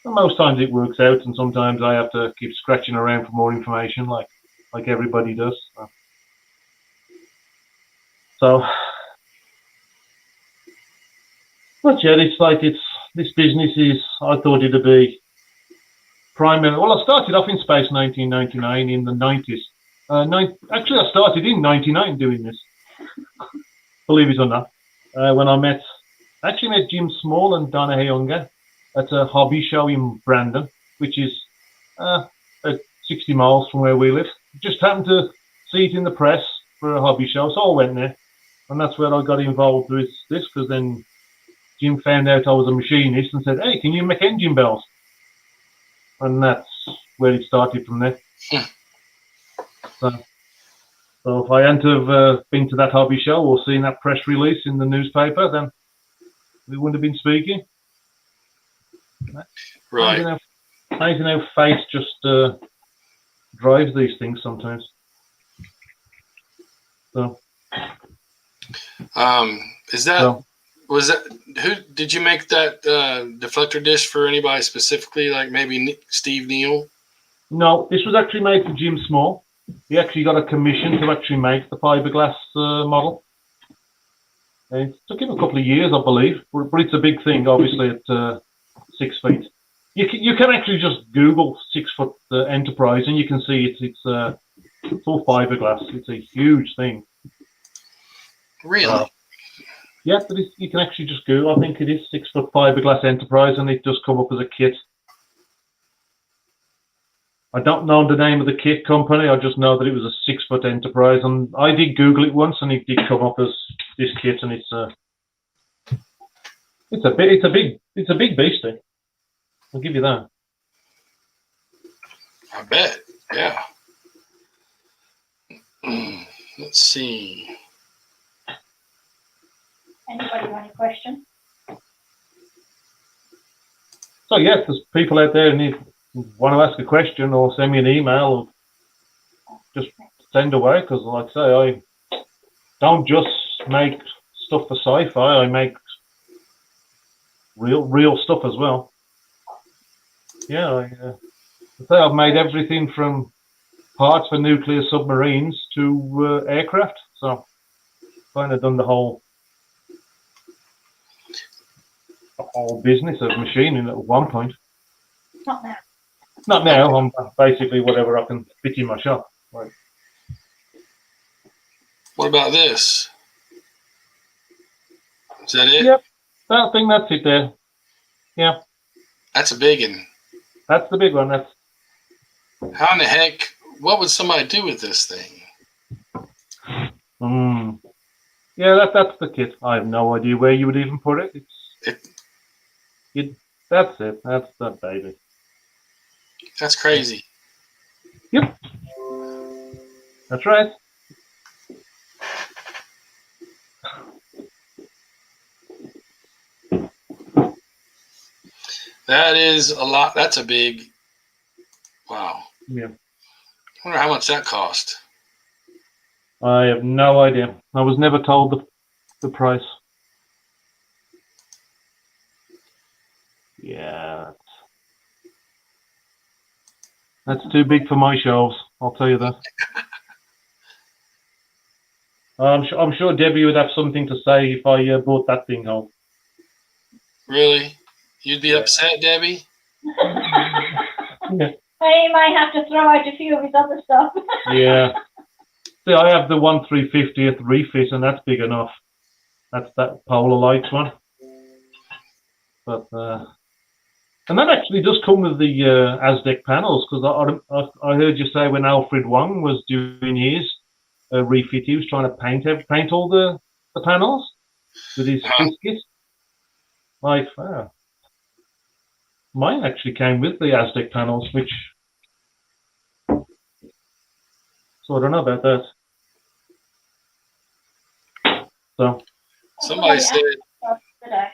Most times it works out, and sometimes I have to keep scratching around for more information, like everybody does. So, but yeah, this business is. I thought it'd be primarily. Well, I started off in space 1999 in the 90s. Actually, I started in 99 doing this. Believe it or not, when I met Jim Small and Donna Younger at a hobby show in Brandon, which is about 60 miles from where we live. Just happened to see it in the press for a hobby show, so I went there, and that's where I got involved with this. Because then Jim found out I was a machinist and said, "Hey, can you make engine bells?" And that's where it started from there. So if I hadn't have been to that hobby show or seen that press release in the newspaper, then we wouldn't have been speaking. Right. Amazing how fate just drives these things sometimes. So, was that who did you make that deflector dish for? Anybody specifically, like maybe Steve Neal? No, this was actually made for Jim Small. he actually got a commission to actually make the fiberglass model. And it took him a couple of years, I believe, but it's a big thing, obviously, at 6 feet. You can actually just Google 6 foot Enterprise, and you can see it's all fiberglass. It's a huge thing. Really? Yeah, but you can actually just Google. I think it is 6 foot fiberglass Enterprise, and it does come up as a kit. I don't know the name of the kit company. I just know that it was a 6 foot Enterprise, and I did Google it once, and it did come up as this kit, and it's a big beastie. I'll give you that. I bet. Yeah. Let's see. Anybody got any questions? So yes, there's people out there who want to ask a question or send me an email, or just send away, because like I say, I don't just make stuff for sci-fi. I make real stuff as well. Yeah, I say I've made everything from parts for nuclear submarines to aircraft. So kind of done the whole business of machining at one point. Not now. Not now. I'm basically whatever I can fit in my shop. Right. What about this? Is that it? Yep. I think that's it there. Yeah. That's a big one. That's the big one. That's How in the heck? What would somebody do with this thing? Yeah, that's the kit. I have no idea where you would even put it. That's it. That's the baby. That's crazy. Yep. That's right. That is a lot. That's a big. Wow. Yeah. I wonder how much that cost. I have no idea. I was never told the price. Yeah. That's too big for my shelves. I'll tell you that. I'm sure Debbie would have something to say if I brought that thing home. Really? You'd be upset, Debbie? Yeah. He might have to throw out a few of his other stuff. Yeah. See, I have the 1/350th refit, and that's big enough. That's that Polar Lights one. But and that actually does come with the Aztec panels, because I heard you say when Alfred Wong was doing his refit, he was trying to paint all the panels with his kit. Like, wow. Mine actually came with the Aztec panels, which, so I don't know about that. So Somebody said Today.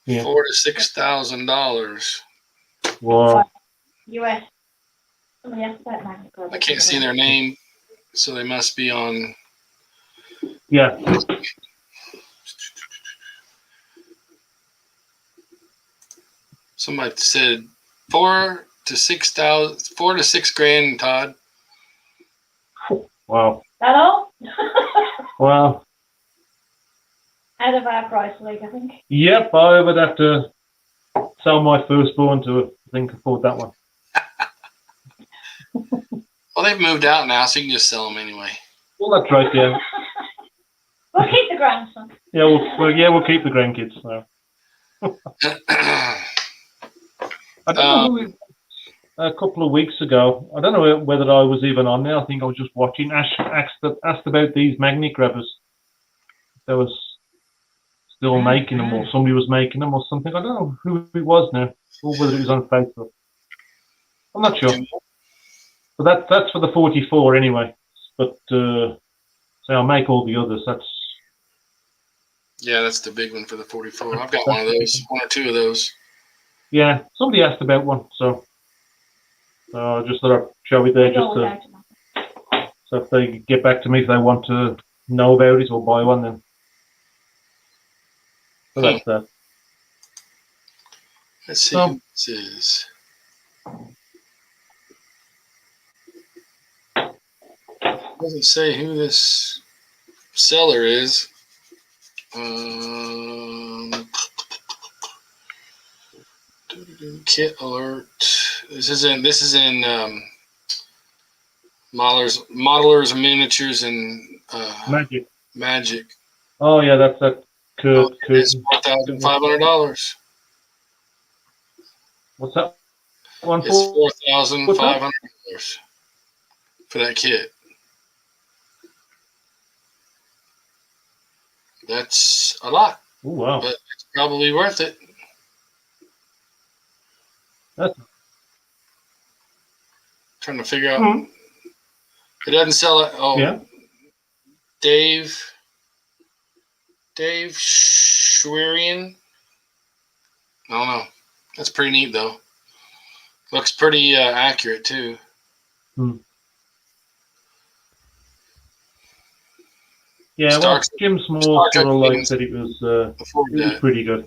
$4,000 to $6,000. Wow. US. Somebody asked about Magna Carta. I can't see their name, so they must be on. Yeah. Somebody said $4,000 to $6 grand, Todd. Wow. That all? Wow. Out of our price league, I think. Yep, I would have to sell my firstborn to, I think, afford that one. Well, they've moved out now, so you can just sell them anyway. Well, that's right, yeah. We'll keep the grandson. Yeah, we'll keep the grandkids. So. I don't know a couple of weeks ago, I don't know whether I was even on there. I think I was just watching. Ash asked about these magnet grabbers. They was still making them, or somebody was making them, or something. I don't know who it was now, or whether it was on Facebook. I'm not sure. But that's for the 44 anyway. But so I'll make all the others. Yeah, that's the big one for the 44. I've got one of those, one or two of those. Yeah, somebody asked about one, so I just thought I'd show it there just to. So if they get back to me if they want to know about it or buy one, then. So that's that. Let's see who this is. Doesn't say who this seller is. Kit alert. This is in modelers, miniatures, and magic. Oh yeah, that's that. It's $4,500. What's that one It's for? $4,500 for that kit. That's a lot. Oh wow! But it's probably worth it. That's Trying to figure out. It doesn't sell it. Oh, yeah. Dave Schwerian. I don't know. That's pretty neat though. Looks pretty accurate too. Yeah, well, Jim Small sort of like said it was pretty good.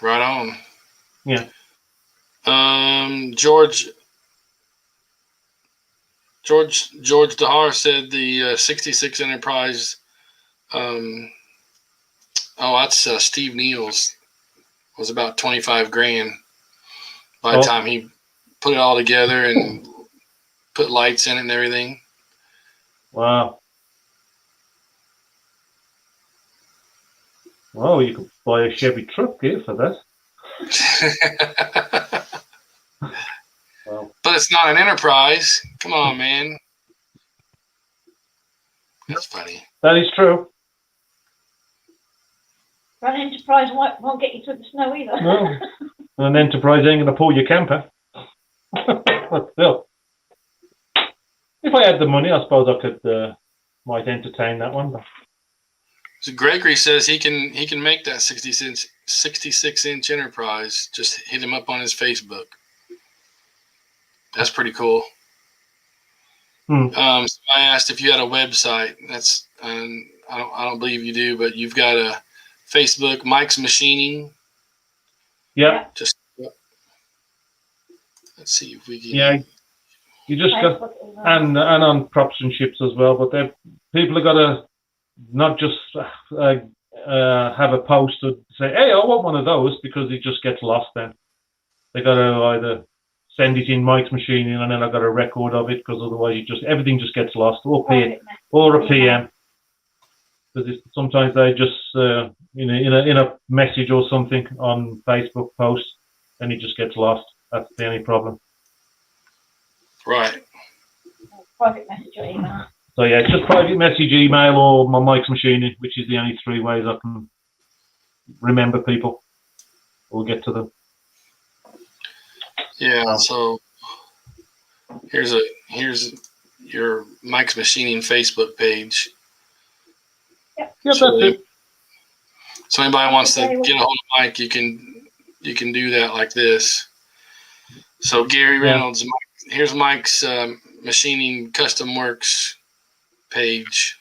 Right on. Yeah. George DeHar said the 66 Enterprise. That's Steve Neal's. Was about 25 grand by the time he put it all together and put lights in it and everything. Wow. Well, you could buy a Chevy truck here for that. Wow. But it's not an Enterprise. Come on, man. That's funny. That is true. An Enterprise won't get you through the snow either. No. An Enterprise ain't going to pull your camper. But still. If I had the money, I suppose I could might entertain that one. But. So Gregory says he can make that 66-inch Enterprise. Just hit him up on his Facebook. That's pretty cool. So I asked if you had a website. That's I don't believe you do, but you've got a Facebook, Mike's Machining. Yeah. Just let's see if we can. Yeah. You just got and on props and ships as well, but people have got to not just have a post to say, "Hey, I want one of those," because it just gets lost. Then they got to either send it in Mike's Machining, and then I've got a record of it, because otherwise everything just gets lost, or a PM. Because sometimes they just in a message or something on Facebook post, and it just gets lost. That's the only problem. Right. Private message or email. So yeah, it's just private message, email, or my Mike's Machining, which is the only three ways I can remember people or get to them. Yeah. So here's your Mike's Machining Facebook page. Yep. Yeah, that's it. So anybody wants to get a hold of Mike, you can do that like this. So Gary Reynolds, here's Mike's Machining Custom Works page.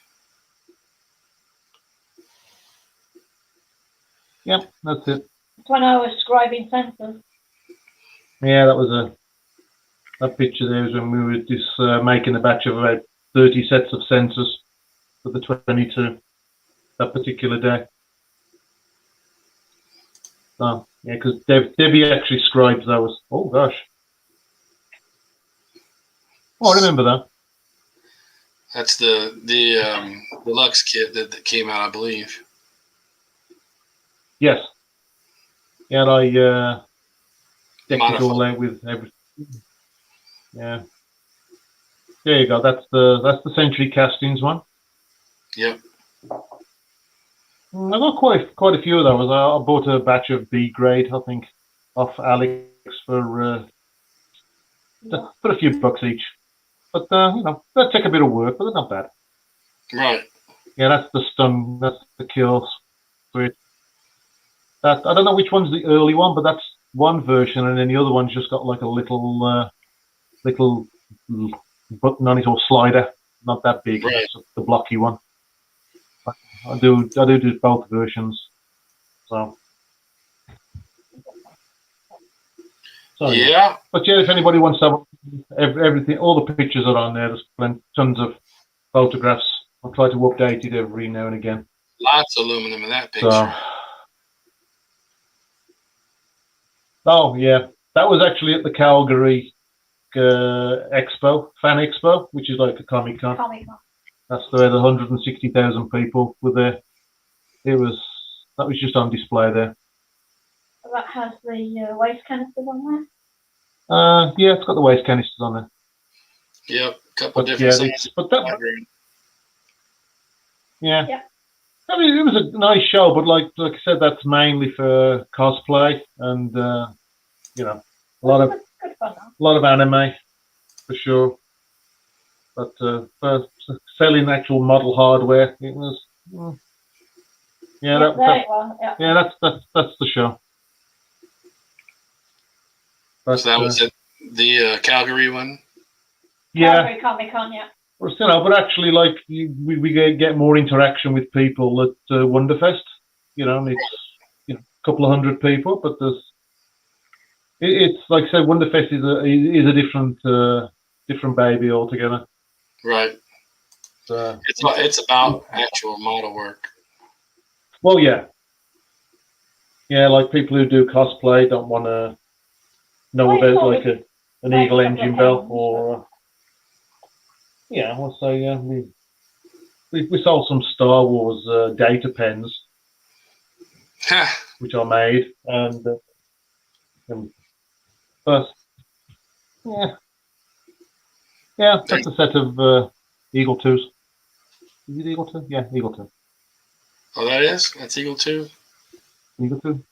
Yep, that's it. That's when I was scribing sensors. Yeah, that was that picture there was when we were just making a batch of about 30 sets of sensors for the 22 that particular day. Oh, yeah, because Debbie actually scribes those. Oh gosh. Oh, I remember that. That's the deluxe kit that came out, I believe. Yes. Yeah, I decked it all out with everything. Yeah. There you go. That's the Century Castings one. Yep. I got quite a few of those. I bought a batch of B grade, I think, off Alex for a few bucks each. But they take a bit of work, but they're not bad. Right. Yeah, that's the stun. That's the kill switch. That I don't know which one's the early one, but that's one version, and then the other one's just got like a little button on it, or slider, not that big. Right. It's the blocky one. I do both versions. So yeah. But yeah, if anybody wants to have everything, all the pictures are on there. There's tons of photographs. I'll try to update it every now and again. Lots of aluminum in that picture. So, oh yeah, that was actually at the Calgary Expo, Fan Expo, which is like a Comic Con. That's where the 160,000 people were there. That was just on display there. That has the waste canisters on Yeah, it's got the waste canisters on there. Yep, a couple different sizes. But that, yeah. I mean, it was a nice show, but like I said, that's mainly for cosplay and you know, a lot of anime for sure. But for selling actual model hardware, it was that's the show. But, so that was it, the Calgary one. Yeah, Calgary Comic Con, yeah. But actually, like we get more interaction with people at Wonderfest. You know, it's a couple of hundred people, but it's like I said, Wonderfest is a different baby altogether. Right. It's about actual model work. Well, yeah, like people who do cosplay don't want to know about like an Eagle engine bell or let's say we sold some Star Wars data pens, which I made, and first, that's a set of Eagle 2s. Is it Eagle 2? Yeah, Eagle 2. Oh, that's Eagle 2? Eagle 2.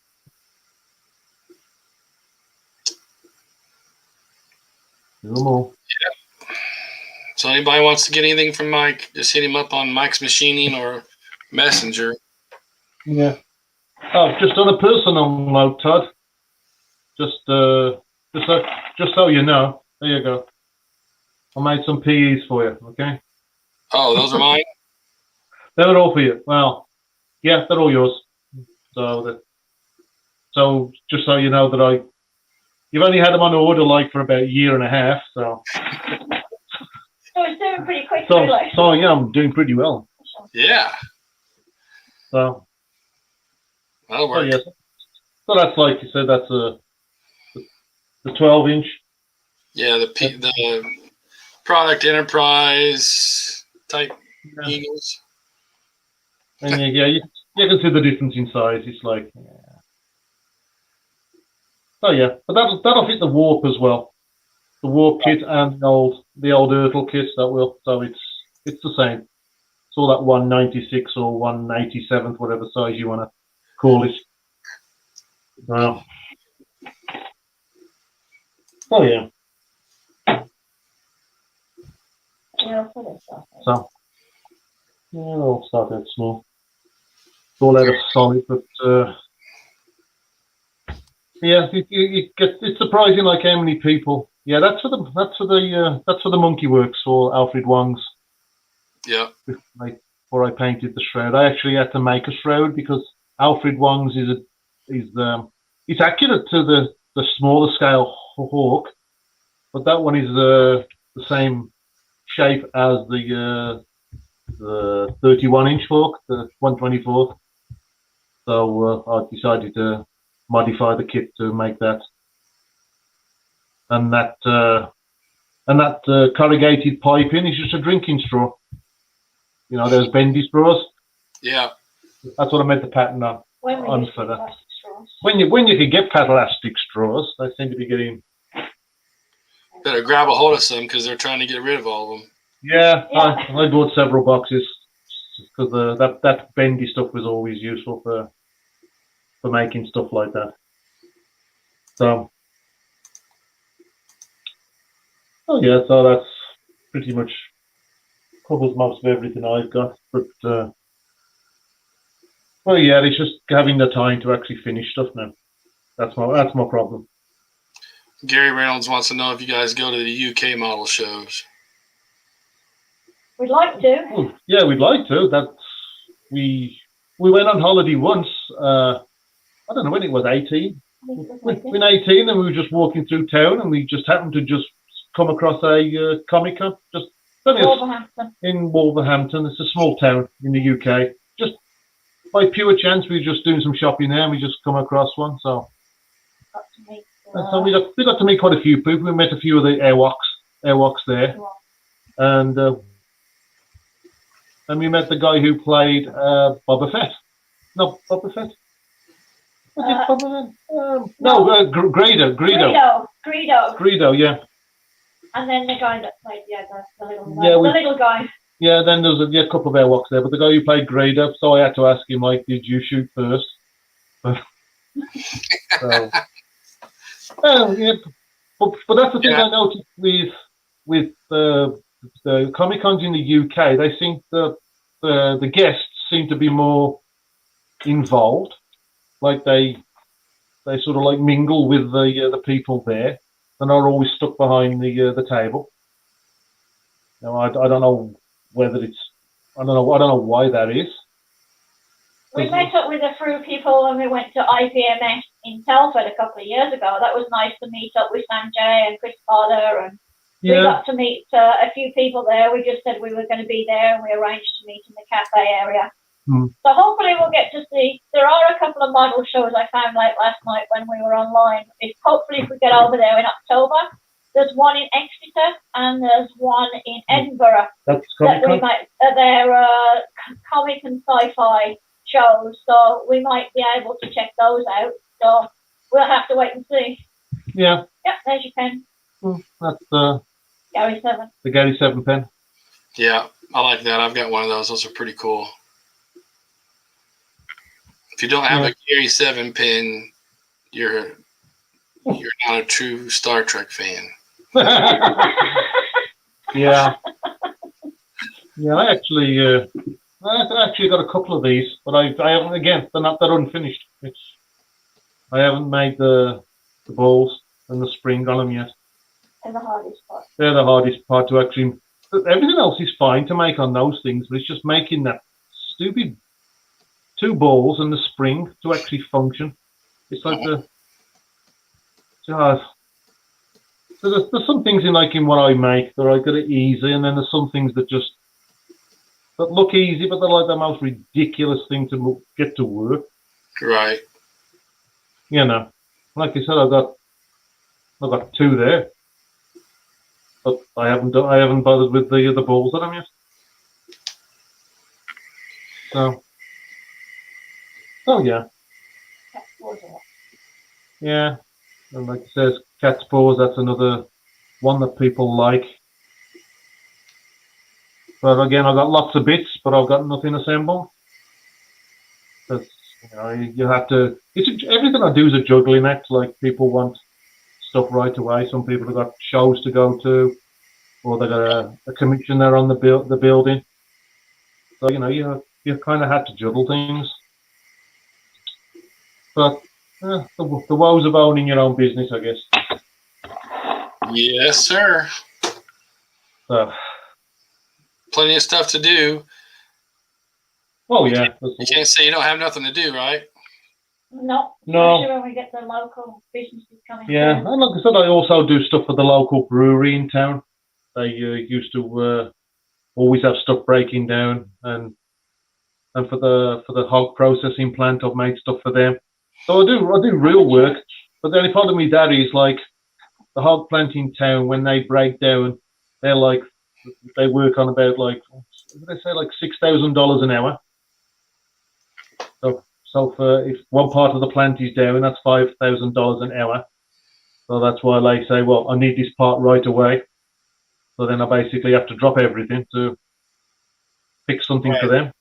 No more. Yeah. So anybody wants to get anything from Mike, just hit him up on Mike's Machining or Messenger. Yeah. Oh, just on a personal note, Todd. Just so you know, there you go. I made some PEs for you, okay? Oh, those are mine? They're all for you. Well, yeah, they're all yours. So just so you know that you've only had them on order like for about a year and a half, so. So it's doing pretty quick, So yeah, I'm doing pretty well. Yeah. So. That'll work. So, yeah. So that's like you said, that's the 12-inch. Yeah, the product enterprise type Eagles. And you can see the difference in size. It's like, So yeah, but that'll fit the warp as well. The warp kit and the old Ertl kit that will. So it's the same. It's all that 196 or 187th, whatever size you want to call it. Oh yeah. So it'll start out small. It's all out of solid, but it's surprising like how many people. Yeah, that's for the Monkey Works or Alfred Wong's. Yeah. Before I painted the shroud, I actually had to make a shroud because Alfred Wong's it's accurate to the smaller scale hawk, but that one is the same shape as the 31-inch hawk, the 124th. So I decided to modify the kit to make that, and that corrugated piping is just a drinking straw. You know those bendy straws. Yeah. That's what I made the pattern on. For that. When you can get plastic straws, they seem to be getting. Better grab a hold of some because they're trying to get rid of all of them. Yeah. I bought several boxes because that bendy stuff was always useful for making stuff like that. So, so that's pretty much covers most of everything I've got. But it's just having the time to actually finish stuff now. That's my problem. Gary Reynolds wants to know if you guys go to the UK model shows. We'd like to. Oh, yeah, we'd like to. We went on holiday once. I don't know when it was, 18. When 18, and we were just walking through town, and we just happened to just come across a Comic Con just Wolverhampton. in Wolverhampton. It's a small town in the UK. Just by pure chance, we were just doing some shopping there, and we just come across one. So, Got to meet, so we got to meet quite a few people. We met a few of the Airwalks there, and we met the guy who played Boba Fett. No, Boba Fett. Was it Boba Fett? No, Greedo, yeah. And then the guy that played the little guy. Yeah, the little guy. Yeah, then there was a couple of Airwalks there, but the guy who played Greedo, so I had to ask him, like, did you shoot first? So, yeah, but that's the thing I noticed with the Comic Cons in the UK. They seem the guests seem to be more involved, like they sort of like mingle with the people there. They're not always stuck behind the table. Now, I don't know whether it's I don't know why that is. We met up with a few people when we went to IPMS in Telford a couple of years ago. That was nice to meet up with Sanjay and Chris Potter, and we got to meet a few people there. We just said we were going to be there, and we arranged to meet in the cafe area. So hopefully we'll get to see. There are a couple of model shows I found late last night when we were online. Hopefully if we get over there in October. There's one in Exeter and there's one in Edinburgh. They're comic and sci-fi shows, so we might be able to check those out. So we'll have to wait and see. Yeah. Yep, there's your pen. That's Gary 7. The Gary 7 pen. Yeah, I like that. I've got one of those. Those are pretty cool. If you don't have a Gary 7 pen, you're not a true Star Trek fan. Yeah. I actually got a couple of these, but I haven't. Again, they're unfinished. I haven't made the balls and the spring on them yet. They're the hardest part. They're the hardest part to actually. Everything else is fine to make on those things, but it's just making that stupid 2 balls and the spring to actually function. It's like there's some things in what I make that I get it easy, and then there's some things that look easy, but they're like the most ridiculous thing to get to work. Right. You know, like I said, I've got 2 there, but I haven't bothered with the balls on them yet. So yeah. Yeah, and like it says, cat's paws. That's another one that people like. But again, I've got lots of bits, but I've got nothing assembled. That's you have to. Everything I do is a juggling act. Like people want stuff right away. Some people have got shows to go to, or they got a commission there on the building. So you kind of had to juggle things. But the woes of owning your own business, I guess. Yes, sir. So, plenty of stuff to do. Oh yeah. You can't say you don't have nothing to do, right? No. No. Especially when we get the local businesses coming. Yeah, and like I said, I also do stuff for the local brewery in town. They used to always have stuff breaking down, and for the hog processing plant, I've made stuff for them. So I do real work, but the only problem with that is like the hog plant in town, when they break down, they work on about what did they say, $6,000 an hour. So for if one part of the plant is down, that's $5,000 an hour. So that's why they say, well, I need this part right away. So then I basically have to drop everything to fix something for them.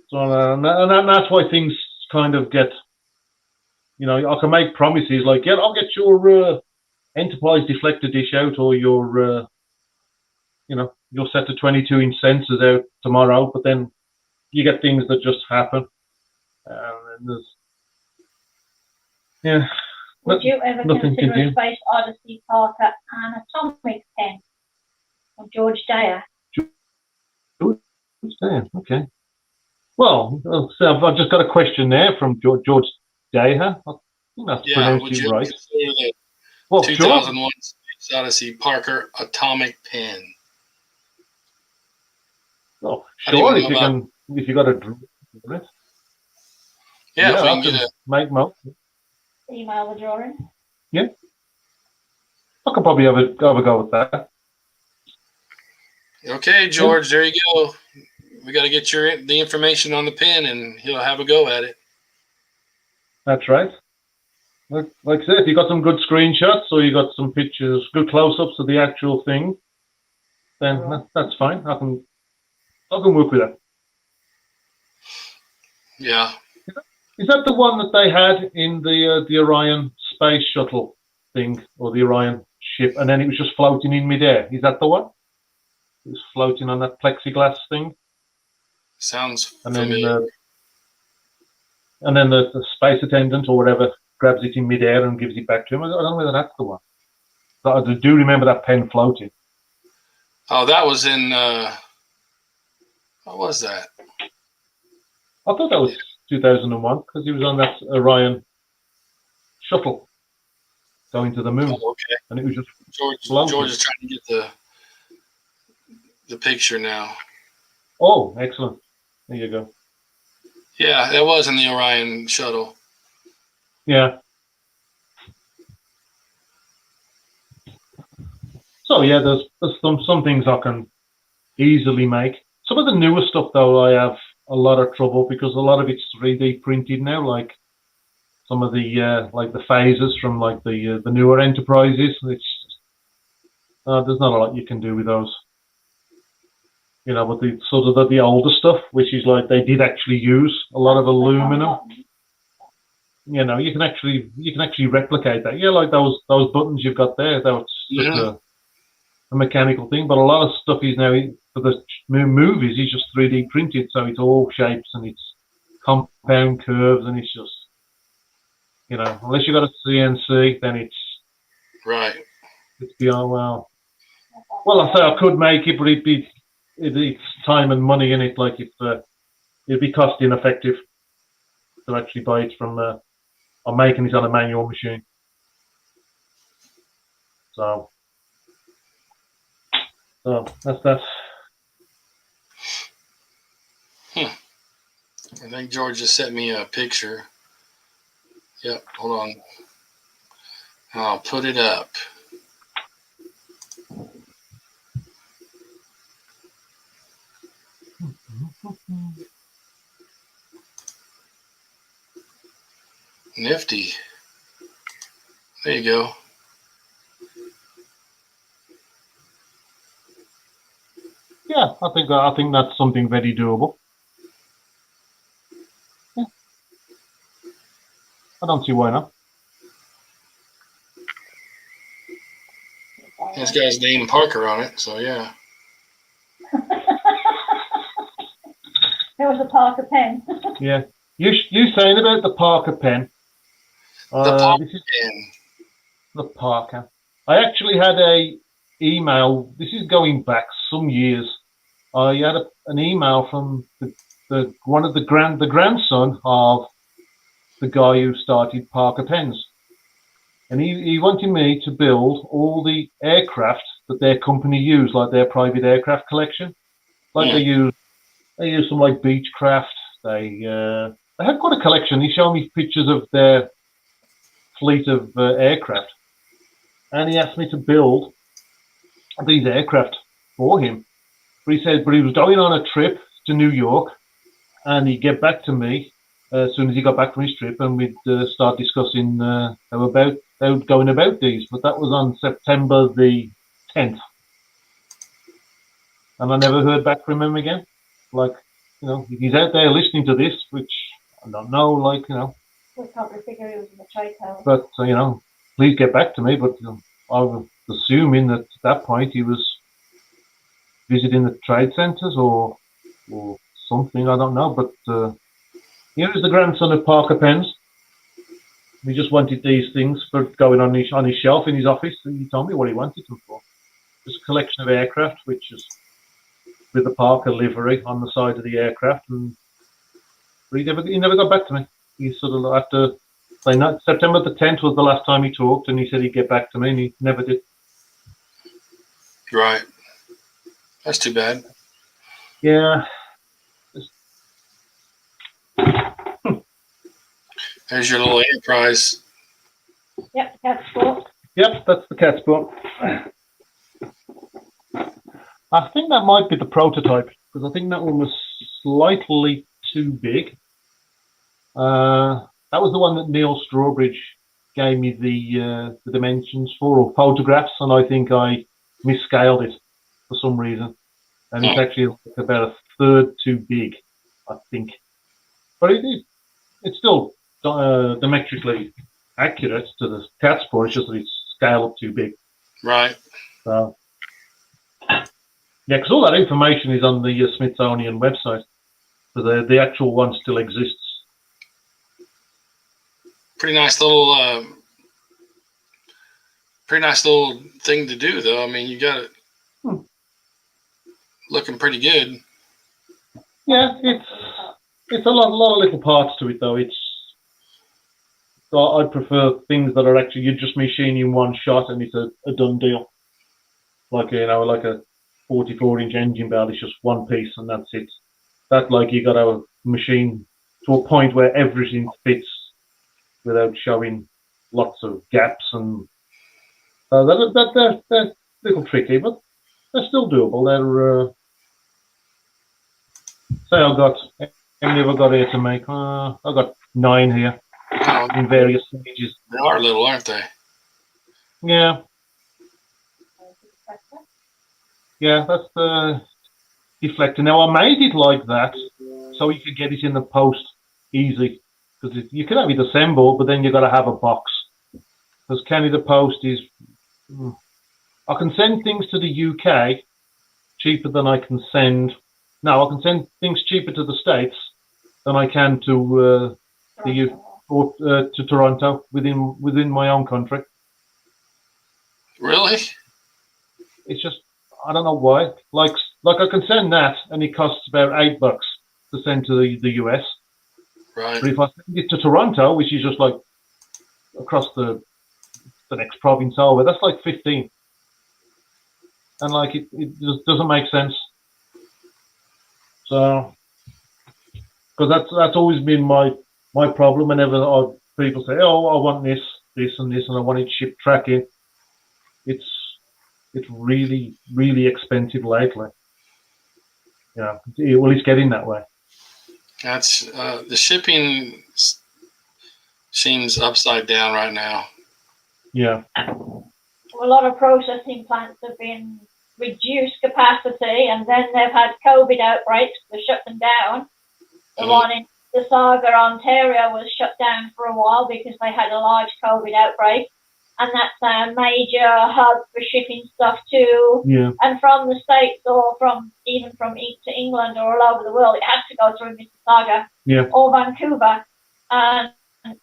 And that's why things kind of get, I can make promises like, yeah, I'll get your Enterprise deflector dish out, or your set of 22-inch sensors out tomorrow, but then you get things that just happen. And Would you ever consider a Space Odyssey part at an atomic pen of George Dyer? George Dyer, okay. Well, so I've just got a question there from George Dyer. think that's Yeah, pronounced would it you right. consider the Well, sure. 2001 Space Odyssey Parker Atomic Pen? Well, How do you sure, want if to you know can, if you got a drawing of it. Yeah, if we I can get can a. make most. Email the drawing. I could probably have a go with that. Okay, George, there you go. We got to get the information on the pen, and he'll have a go at it. That's right. Like I said, if you got some good screenshots or you got some pictures, good close-ups of the actual thing, then that's fine. I can work with that. Yeah. Is that the one that they had in the Orion space shuttle thing, or the Orion ship, and then it was just floating in midair? Is that the one? It was floating on that plexiglass thing, Sounds and familiar. then the space attendant or whatever grabs it in midair and gives it back to him. I don't know whether that's the one. But I do remember that pen floating. Oh, that was in. What was that? I thought that was 2001 because he was on that Orion shuttle going to the moon, Oh, okay. and it was just George is trying to get the picture now. Oh, excellent! There you go. Yeah, that was in the Orion shuttle. Yeah. So yeah, there's some things I can easily make. Some of the newer stuff though, I have a lot of trouble because a lot of it's 3D printed now. Like some of the like the phases from like the newer Enterprises. It's there's not a lot you can do with those. You know, but the sort of the older stuff, which is like they did actually use a lot of aluminum. You know, you can actually replicate that. Yeah, like those buttons you've got there. That's just a mechanical thing. But a lot of stuff is now for the movies is just 3D printed, so it's all shapes and it's compound curves, and it's just, you know, unless you got a CNC, then it's right. It's beyond well, I say I could make it, but it's time and money in it. Like it'd be cost ineffective to actually buy it from. I'm making it on a manual machine, so that's that. I think George just sent me a picture. Yep, hold on. I'll put it up. Nifty. There you go. Yeah, I think that's something very doable. Yeah. I don't see why not. This guy's name Parker on it, so yeah. There was a Parker pen. Yeah, you saying about the Parker pen? The Parker pen. The Parker. I actually had a email. This is going back some years. I had an email from the grandson of the guy who started Parker Pens, and he wanted me to build all the aircraft that their company used, like their private aircraft collection. Like they use some like Beechcraft. They had quite a collection. He showed me pictures of their fleet of aircraft, and he asked me to build these aircraft for him. But he said, he was going on a trip to New York, and he'd get back to me as soon as he got back from his trip, and we'd start discussing how going about these. But that was on September the 10th, and I never heard back from him again. Like, you know, if he's out there listening to this, which I don't know, like, you know. We probably figure he was in the trade tower. But, you know, please get back to me. But I was assuming that at that point he was visiting the trade centres or something, I don't know. But here is the grandson of Parker Pens. He just wanted these things for going on his shelf in his office. And he told me what he wanted them for. Just a collection of aircraft, which is with the Parker livery on the side of the aircraft. And but he never got back to me. He sort of, after So September the 10th was the last time he talked, and he said he'd get back to me, and he never did. Right. That's too bad. Yeah. There's your little enterprise. Yep, that's cool. Yep, that's the cat's book. I think that might be the prototype, because I think that one was slightly too big. That was the one that Neil Strawbridge gave me the dimensions for, or photographs, and I think I misscaled it for some reason. And it's actually about a third too big, I think. But it's still diametrically accurate to the cat's paw. It's just that it's scaled up too big. Right. So, yeah, because all that information is on the Smithsonian website. So the actual one still exists. Pretty nice little thing to do, though. I mean, you got it looking pretty good. Yeah, it's a lot of little parts to it, though. I prefer things that are actually, you just machine in one shot and it's a done deal. Like, like a 44-inch engine belt, it's just one piece and that's it. That, like, you got to machine to a point where everything fits without showing lots of gaps, and they're a little tricky, but they're still doable. They're say I've got, how many have I got here to make? I've got 9 here in various stages. They are little, aren't they? Yeah. Yeah, that's the deflector. Now, I made it like that so you could get it in the post easy. Because you can have it assembled, but then you've got to have a box. Because Canada Post is... I can send things to the UK cheaper than I can send... No, I can send things cheaper to the States than I can to to Toronto within my own country. Really? It's just, I don't know why. Like I can send that, and it costs about $8 to send to the US. Right. But if I send it to Toronto, which is just like across the next province over, that's like 15. And like it just doesn't make sense. So, because that's always been my problem. Whenever people say, "Oh, I want this, and this, and I want it shipped tracking," it's really, really expensive lately. Yeah, well, it's getting that way. That's the shipping seems upside down right now. Yeah. A lot of processing plants have been reduced capacity, and then they've had COVID outbreaks to shut them down. The one in Mississauga, Ontario, was shut down for a while because they had a large COVID outbreak, and that's a major hub for shipping stuff to and from the States, or even from to England or all over the world. It has to go through Mississauga or Vancouver. And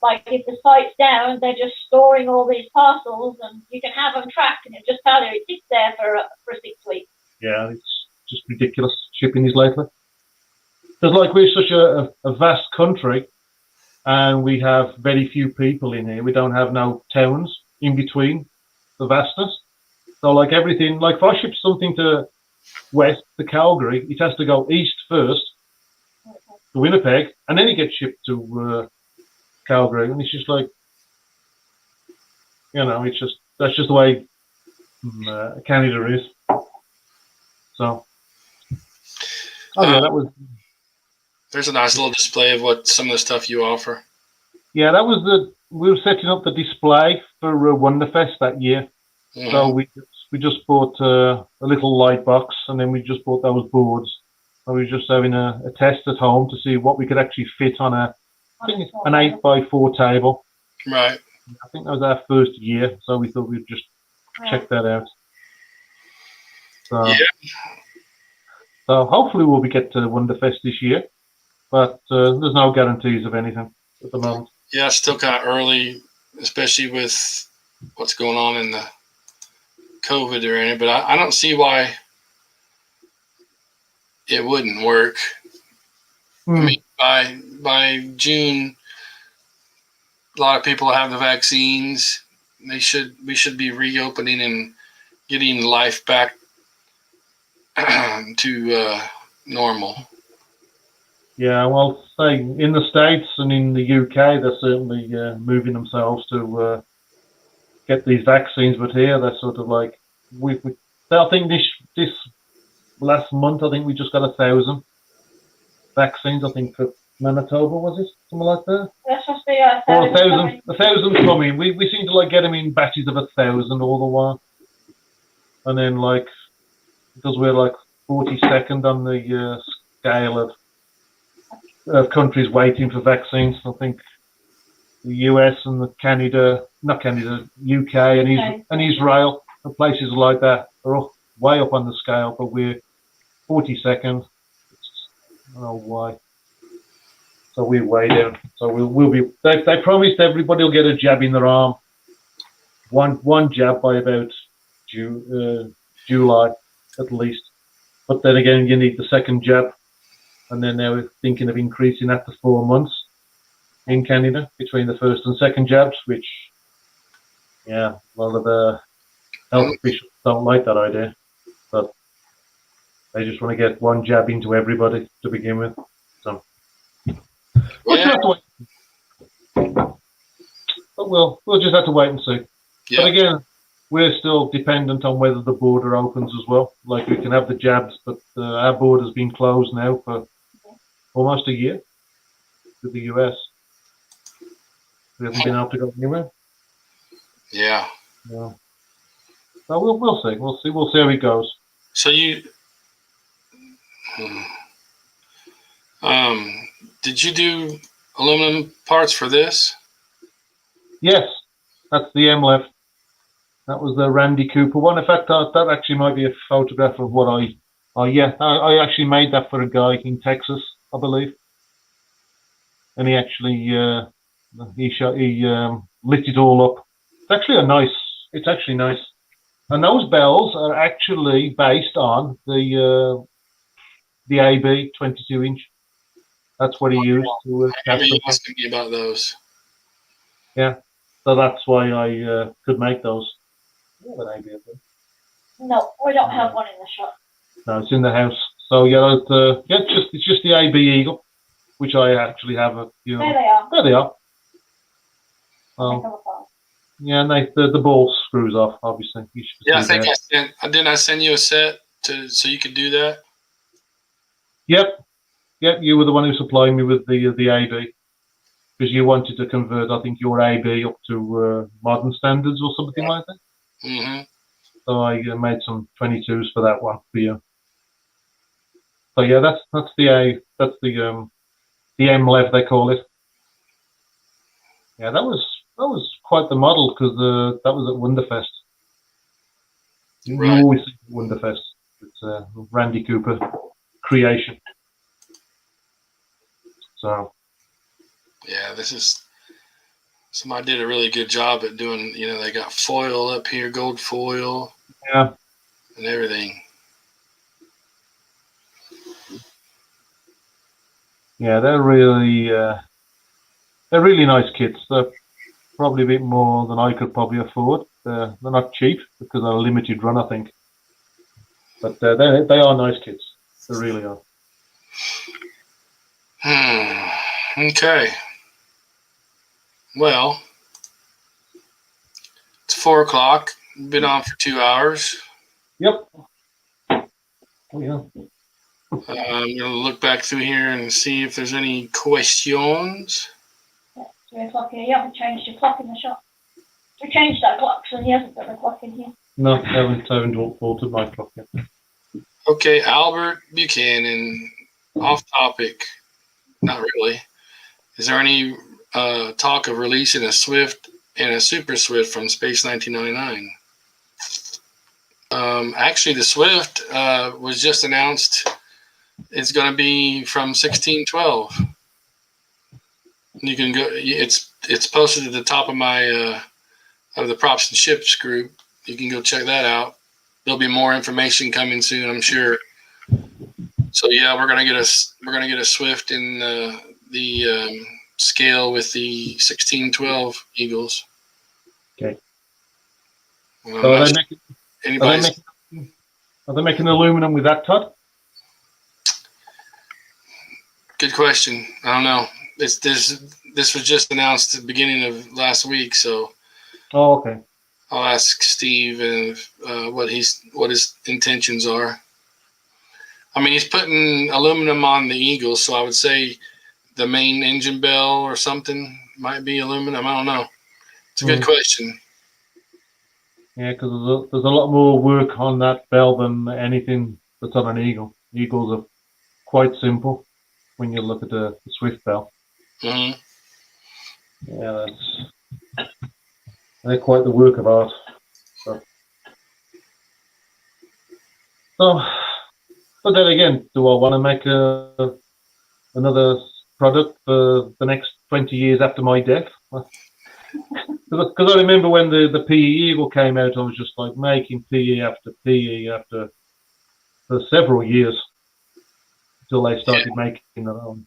like if the site's down, they're just storing all these parcels, and you can have them tracked, and it just tell you it sits there for 6 weeks. Yeah, it's just ridiculous shipping is lately. Because like we're such a vast country, and we have very few people in here. We don't have no towns in between the vastness. So like everything, like if I ship something to west to Calgary, it has to go east first to Winnipeg, and then it gets shipped to Calgary. And it's just like, it's just, that's just the way Canada is. So, yeah, that was. There's a nice little display of what some of the stuff you offer. Yeah, that was we were setting up the display for Wonderfest that year. Mm-hmm. So we just bought a little light box, and then we just bought those boards. And we were just having a test at home to see what we could actually fit on I think it's an 8x4 table. Right. I think that was our first year, so we thought we'd just check that out. So, so hopefully we'll get to Wonderfest this year, but there's no guarantees of anything at the moment. Yeah, it's still kind of early, especially with what's going on in the COVID or anything, but I don't see why it wouldn't work. I mean, by June, a lot of people have the vaccines. We should be reopening and getting life back to normal. Yeah, well, say in the States and in the UK, they're certainly moving themselves to get these vaccines, but here they're sort of like I think this last month, I think we just got 1,000 vaccines. I think for Manitoba, was it something like that? That's supposed to be Or 1,000 coming. We seem to like get them in batches of 1,000 all the while, and then like because we're like 42nd on the scale of countries waiting for vaccines. I think the US and the UK and Israel, and places like that are all way up on the scale, but we're 42nd. I don't know why. So we're way down. So we'll be. They promised everybody will get a jab in their arm. One jab by about July at least. But then again, you need the second jab, and then they were thinking of increasing that to 4 months in Canada between the first and second jabs, which, yeah, a lot of the health officials don't like that idea, but they just want to get one jab into everybody to begin with. So, Yeah. But we'll just have to wait and see. Yeah. But again, we're still dependent on whether the border opens as well. Like we can have the jabs, but our border's been closed now for almost a year with the US. We haven't been able to go anywhere. Yeah. Yeah. So we'll see. We'll see how it goes. So did you do aluminum parts for this? Yes, that's the MLEF. That was the Randy Cooper one. In fact, that actually might be a photograph of what I actually made that for a guy in Texas, I believe. And he actually lit it all up. It's actually nice. And those bells are actually based on the AB 22-inch. That's what he used to I remember you asking me about those. Yeah, so that's why I could make those. You have an AB, I think. No, we don't have one in the shop. No, it's in the house. So yeah, it's just the AB Eagle, which I actually have. There they are. There they are. Yeah, and the ball screws off, obviously. Yeah, I think didn't I send you a set so you could do that? Yep, you were the one who supplied me with the AB because you wanted to convert, I think, your AB up to modern standards or something like that. Mm-hmm. So I made some 22s for that one for you. So yeah, that's the MLEV they call it. Yeah, that was quite the model because that was at Wonderfest. Right. You always see Wonderfest. It's a Randy Cooper creation. So. Yeah, somebody did a really good job at doing. They got foil up here, gold foil. Yeah. And everything. Yeah, they're really nice kits. They're probably a bit more than I could probably afford. They're not cheap because they're a limited run, I think. But they are nice kits. They really are. Okay. Well, it's 4:00. Been on for 2 hours. Yep. Oh, yeah. I'm going to look back through here and see if there's any questions. Yeah, 3 o'clock here. You haven't changed your clock in the shop. We changed our clocks and he hasn't got the clock in here. No, I haven't altered my clock yet. Okay, Albert Buchanan, off topic. Not really. Is there any talk of releasing a Swift and a Super Swift from Space 1999? Actually, the Swift was just announced. It's going to be from 1612. You can go. It's posted at the top of my of the Props and Ships group. You can go check that out. There'll be more information coming soon, I'm sure. So yeah, we're gonna get a Swift in the scale with the 1612 Eagles. Okay. Well, So are they making aluminum with that, Todd? Good question. I don't know. This was just announced at the beginning of last week, so Oh, okay. I'll ask Steve what his intentions are. I mean, he's putting aluminum on the Eagle, so I would say the main engine bell or something might be aluminum. I don't know. It's a good question. Yeah, because there's a lot more work on that bell than anything that's on an Eagle. Eagles are quite simple when you look at the Swift bell. Mm-hmm. Yeah, they're quite the work of art. So, but then again, do I want to make another product for the next 20 years after my death? Because I remember when the PE Eagle came out, I was just like making PE after PE for several years until they started making their own.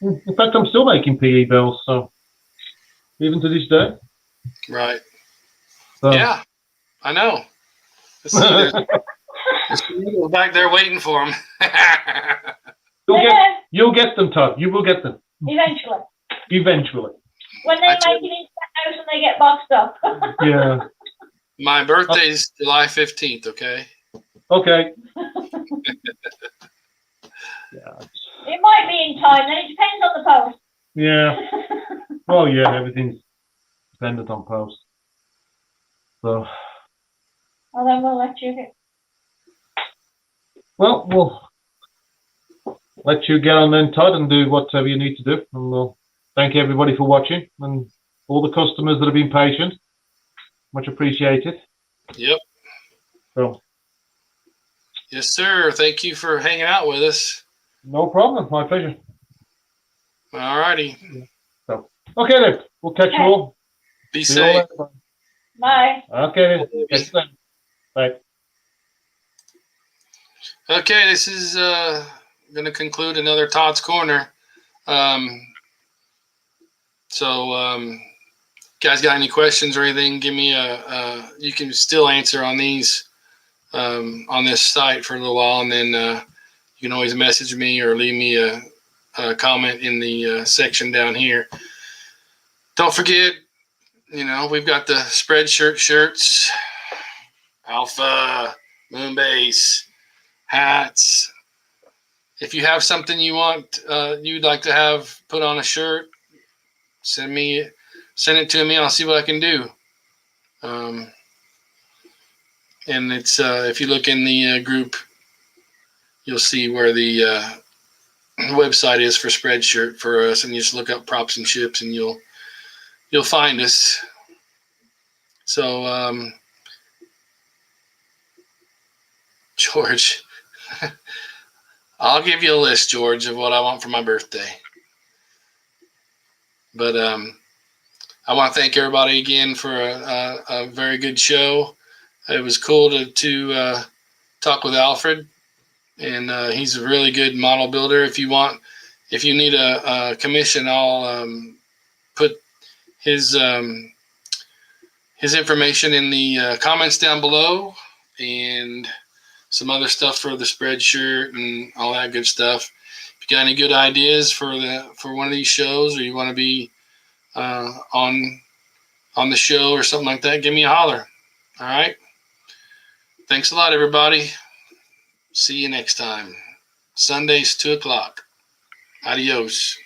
In fact, I'm still making PE bells, so even to this day. Right. So. Yeah, I know. See, there's people back there waiting for them. You'll get them, Todd. You will get them. Eventually. Eventually. When they make it into the house and they get boxed up. Yeah. My birthday's July 15th, okay? Okay. Yeah. It might be in time, then it depends on the post. Yeah. Well, yeah, everything's dependent on post. So. Well, then we'll let you get. Well, we'll let you get on then, Todd, and do whatever you need to do. And we'll thank everybody for watching and all the customers that have been patient. Much appreciated. Yep. So. Yes, sir. Thank you for hanging out with us. No problem. My pleasure. All righty. So, okay then. We'll catch you all. Be safe. Bye. Okay then. Catch you then. Bye. Okay, this is going to conclude another Todd's Corner. Guys got any questions or anything, give me you can still answer on these on this site for a little while, and then you can always message me or leave me a comment in the section down here. Don't forget, we've got the Spreadshirt shirts, Alpha, Moonbase, hats. If you have something you'd like to have put on a shirt, send it to me and I'll see what I can do. And it's if you look in the group, you'll see where the website is for Spreadshirt for us, and you just look up Props and Ships and you'll find us. So George, I'll give you a list, George, of what I want for my birthday. But I want to thank everybody again for a very good show. It was cool to talk with Alfred, and he's a really good model builder. If you need a commission, I'll put his information in the comments down below, and some other stuff for the Spreadshirt and all that good stuff. If you got any good ideas for one of these shows, or you want to be on the show or something like that, give me a holler. All right. Thanks a lot, everybody. See you next time. Sundays, 2:00. Adios.